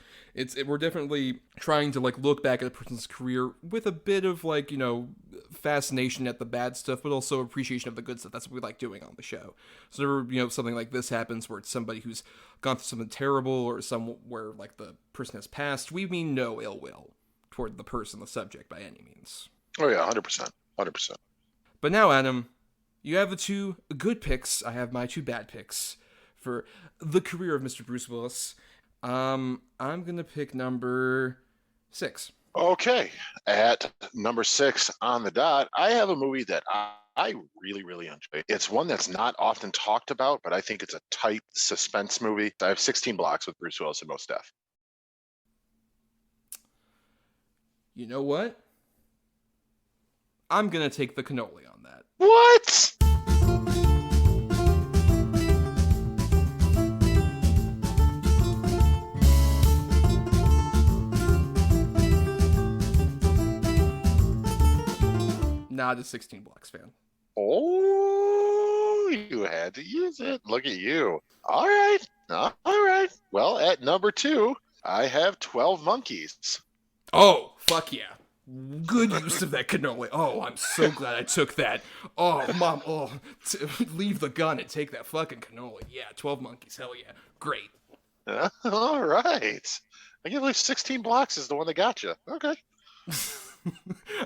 We're definitely trying to, like, look back at a person's career with a bit of, like, you know, fascination at the bad stuff, but also appreciation of the good stuff. That's what we like doing on the show. So whenever, you know, something like this happens where it's somebody who's gone through something terrible, or where, like, the person has passed, we mean no ill will toward the person, the subject, by any means.
Oh yeah, 100%.
But now, Adam, you have the two good picks. I have my two bad picks for the career of Mr. Bruce Willis. I'm gonna pick number 6.
Okay, at number 6 on the dot, I have a movie that I really, really enjoy. It's one that's not often talked about, but I think it's a tight suspense movie. I have 16 Blocks with Bruce Willis and Mos Def.
You know what? I'm gonna take the cannoli on that.
What?
Not a 16 Blocks fan.
Oh, you had to use it. Look at you. All right. Well, at number 2, I have 12 Monkeys.
Oh, fuck yeah. Good use of that cannoli. Oh, I'm so glad I took that. Oh, Mom, leave the gun and take that fucking cannoli. Yeah, 12 Monkeys. Hell yeah. Great.
All right. I can't believe 16 Blocks is the one that got you. Okay.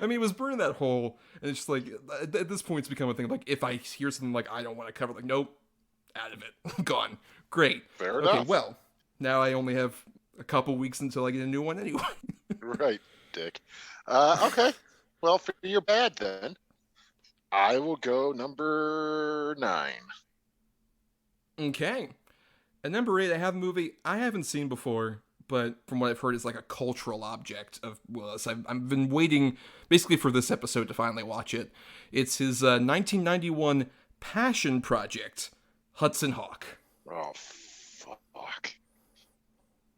I mean, it was burning that hole, and it's just like, at this point, it's become a thing of, like, if I hear something like I don't want to cover, like, nope, out of it. Gone. Great.
Fair enough.
Okay, well, now I only have a couple weeks until I get a new one anyway.
Right, dick. Okay. Well, for your bad, then, I will go number 9.
Okay. At number 8, I have a movie I haven't seen before, but from what I've heard is like a cultural object of Willis. I've been waiting basically for this episode to finally watch it. It's his 1991 passion project, Hudson Hawk.
Oh, fuck.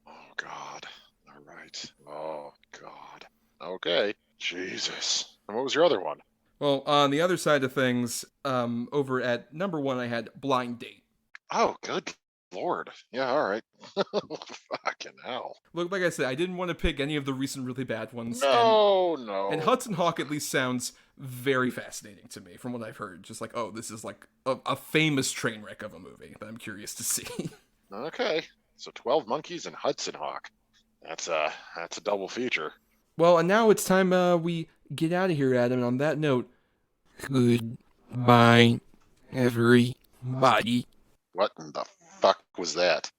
Oh, God. All right. Oh, God. Okay. Jesus. And what was your other one?
Well, on the other side of things, over at number 1, I had Blind Date.
Oh, good Lord. Yeah, all right. Fucking hell.
Look, like I said, I didn't want to pick any of the recent really bad ones.
No.
And Hudson Hawk at least sounds very fascinating to me from what I've heard. Just like, oh, this is like a famous train wreck of a movie that I'm curious to see.
Okay. So 12 Monkeys and Hudson Hawk. That's a double feature.
Well, and now it's time we get out of here, Adam. And on that note, goodbye, everybody.
What in the fuck was that?